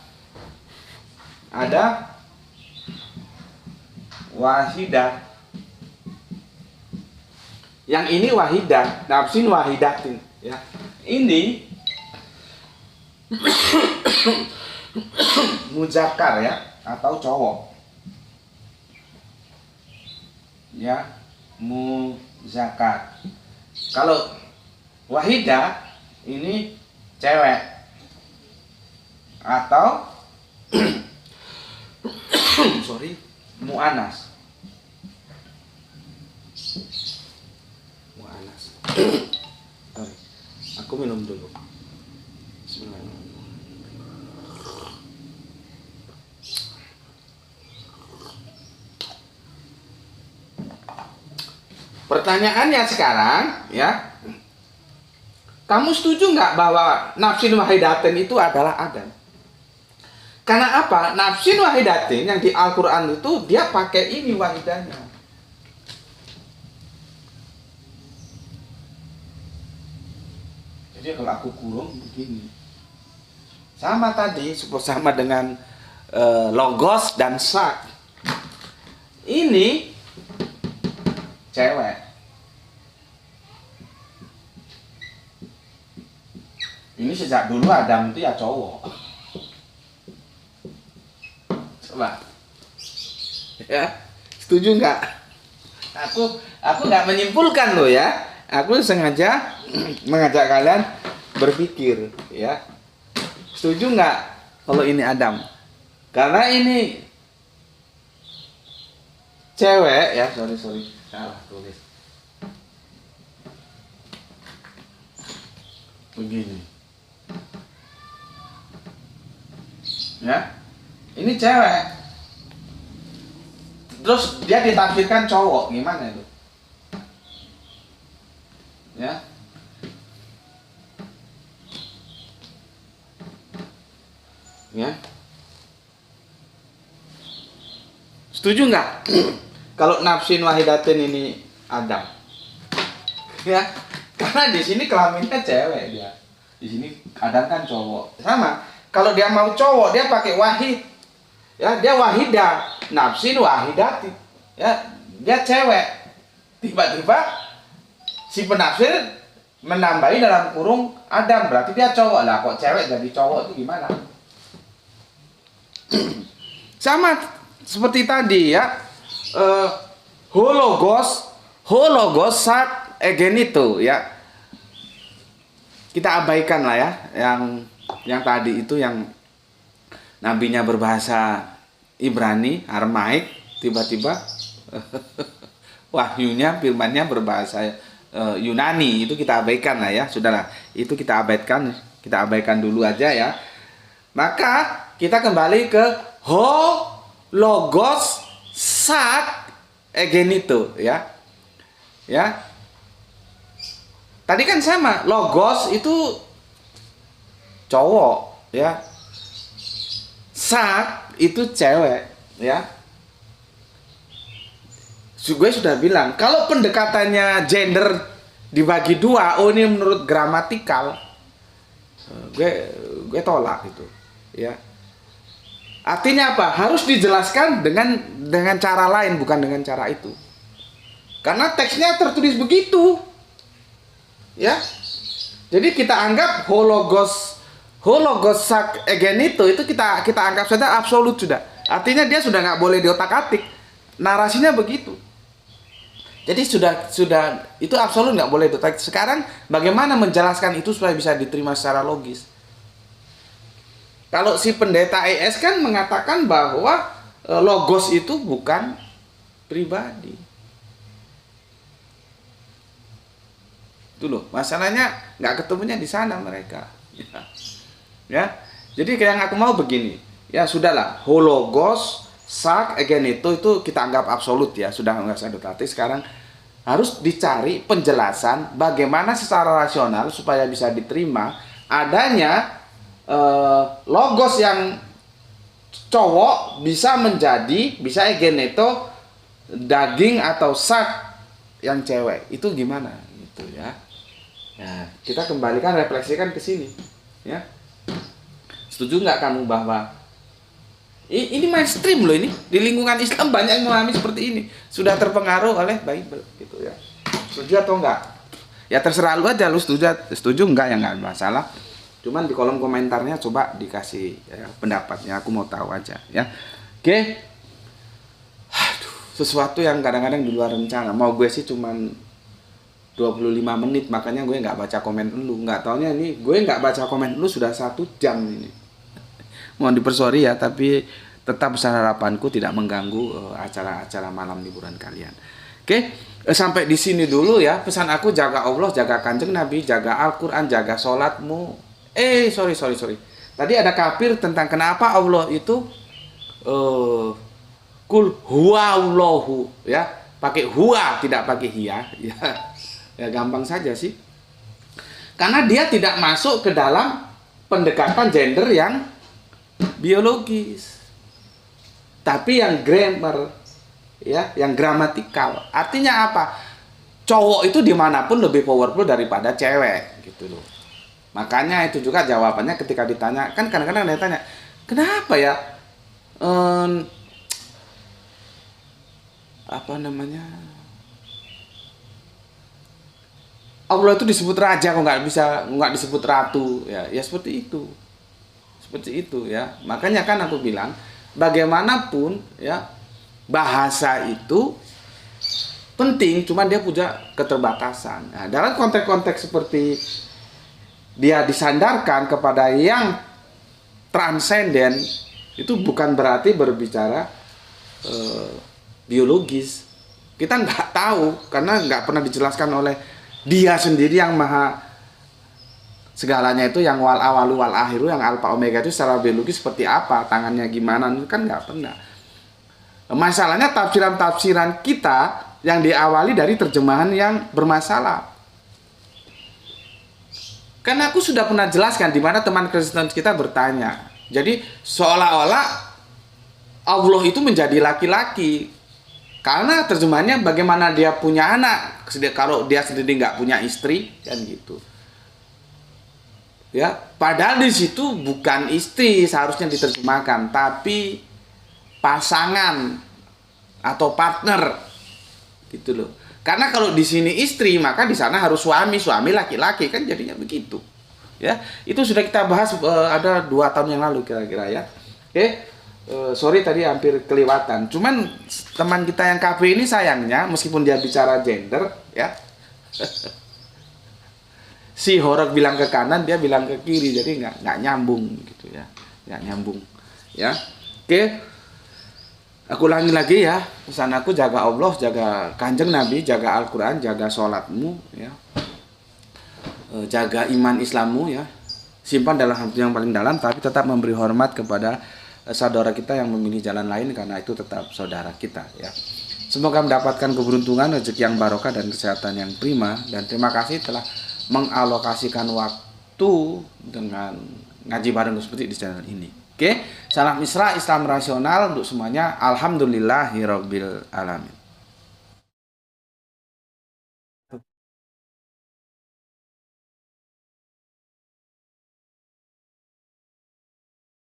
Ada wahidah. Yang ini wahidah, nafsin wahidatin ya. Ini Muzakkar ya, atau cowok. Ya, muzakkar. Kalau wahidah ini cewek atau muannas. Muannas. Sorry. Aku minum dulu. Bismillahirrahmanirrahim. Pertanyaannya sekarang, ya, kamu setuju nggak bahwa nafsin wahidatin itu adalah adam? Karena apa? Nafsin wahidatin yang di Al-Quran itu dia pakai ini wahidahnya. Jadi kalau aku kurung begini, sama tadi, sama dengan logos dan sak. Ini cewek. Ini sejak dulu Adam itu ya cowok. Coba, ya, setuju nggak? Aku nggak menyimpulkan loh ya. Aku sengaja mengajak kalian berpikir, ya. Setuju nggak kalau ini Adam? Karena ini cewek ya, sorry salah tulis. Begini. Ya. Ini cewek. Terus dia ditafsirkan cowok, gimana itu? Ya. Ya. Setuju nggak? Kalau nafsin wahidatin ini Adam? Ya. Karena di sini kelaminnya cewek dia. Di sini Adam kan cowok. Sama. Kalau dia mau cowok, dia pakai wahid. Ya, dia wahidah, nafsin wahidati. Ya, dia cewek. Tiba-tiba si penafsir menambahi dalam kurung Adam, berarti dia cowok. Lah kok cewek jadi cowok itu gimana? Sama seperti tadi ya. Hologos sak egenito ya. Kita abaikan lah ya yang tadi itu yang nabinya berbahasa Ibrani, Aramaik, tiba-tiba wahyunya, firmannya berbahasa Yunani, itu kita abaikan lah ya, sudahlah, itu kita abaikan dulu aja ya. Maka kita kembali ke logos sak egenito ya. Ya. Tadi kan sama, logos itu cowok ya. Sak itu cewek ya. Gue sudah bilang, kalau pendekatannya gender dibagi dua, oh ini menurut gramatikal, gue tolak itu ya. Artinya apa? Harus dijelaskan dengan cara lain, bukan dengan cara itu. Karena teksnya tertulis begitu. Ya. Jadi kita anggap hologos sak egenito itu kita anggap saja absolut sudah. Artinya dia sudah nggak boleh diotak-atik. Narasinya begitu. Jadi sudah itu absolut nggak boleh diotak-atik. Sekarang bagaimana menjelaskan itu supaya bisa diterima secara logis? Kalau si pendeta ES kan mengatakan bahwa logos itu bukan pribadi. Itu loh, masalahnya nggak ketemunya di sana mereka. Ya, jadi yang aku mau begini, ya sudahlah, hologos, sak, egenito itu kita anggap absolut ya, sudah nggak usah detail. Sekarang harus dicari penjelasan bagaimana secara rasional supaya bisa diterima adanya logos yang cowok bisa egenito daging atau sak yang cewek, itu gimana gitu ya. Nah, kita kembalikan, refleksikan ke sini ya. Setuju nggak kamu bahwa ini mainstream loh, ini di lingkungan Islam banyak yang memahami seperti ini, sudah terpengaruh oleh Bible gitu ya. Setuju atau enggak? Ya terserah lu aja, lu setuju enggak ya, enggak masalah. Cuman di kolom komentarnya coba dikasih ya, pendapatnya, aku mau tahu aja ya. Oke. Aduh, sesuatu yang kadang-kadang di luar rencana. Mau gue sih cuman 25 menit, makanya gue nggak baca komen lu. Nggak taunya ini gue nggak baca komen lu sudah 1 jam ini. Mohon dipersorry ya, tapi tetap besar harapanku tidak mengganggu acara-acara malam liburan kalian. Oke, sampai di sini dulu ya. Pesan aku, jaga Allah, jaga Kanjeng Nabi, jaga Al-Quran, jaga sholatmu. Sorry. Tadi ada kafir tentang kenapa Allah itu kul huwa Allahu ya, pakai huwa tidak pakai hiya ya. Ya gampang saja sih. Karena dia tidak masuk ke dalam pendekatan gender yang biologis. Tapi yang grammar ya, yang gramatikal. Artinya apa? Cowok itu dimanapun lebih powerful daripada cewek gitu loh. Makanya itu juga jawabannya ketika ditanya, kan kadang-kadang dia tanya, kenapa ya apa namanya, Allah itu disebut raja kok nggak disebut ratu ya seperti itu ya. Makanya kan aku bilang bagaimanapun ya bahasa itu penting, cuman dia punya keterbatasan. Nah, dalam konteks-konteks seperti dia disandarkan kepada yang transenden, itu bukan berarti berbicara biologis. Kita nggak tahu karena nggak pernah dijelaskan oleh dia sendiri yang maha segalanya, itu yang wal awalu wal akhiru, yang alfa omega itu secara biologis seperti apa, tangannya gimana, itu kan nggak pernah. Masalahnya tafsiran-tafsiran kita yang diawali dari terjemahan yang bermasalah. Karena aku sudah pernah jelaskan di mana teman Kristen kita bertanya. Jadi seolah-olah Allah itu menjadi laki-laki. Karena terjemahannya bagaimana dia punya anak kalau dia sendiri nggak punya istri, kan gitu. Ya, padahal di situ bukan istri seharusnya diterjemahkan, tapi pasangan atau partner, gitu loh. Karena kalau di sini istri, maka di sana harus suami laki-laki, kan jadinya begitu. Ya, itu sudah kita bahas ada 2 tahun yang lalu kira-kira ya. Oke. Sorry tadi hampir kelewatan. Cuman teman kita yang kafir ini sayangnya meskipun dia bicara gender ya, si horor bilang ke kanan, dia bilang ke kiri, jadi nggak nyambung gitu ya, nggak nyambung ya. Oke, aku ulangi lagi ya, pesan aku, jaga Allah, jaga Kanjeng Nabi, jaga Al-Quran, jaga sholatmu ya, jaga iman Islammu ya, simpan dalam hati yang paling dalam, tapi tetap memberi hormat kepada saudara kita yang memilih jalan lain, karena itu tetap saudara kita ya. Semoga mendapatkan keberuntungan, rezeki yang barokah dan kesehatan yang prima, dan terima kasih telah mengalokasikan waktu dengan ngaji bareng seperti di channel ini. Oke, salam Isra, Islam rasional untuk semuanya. Alhamdulillahirabbil alamin.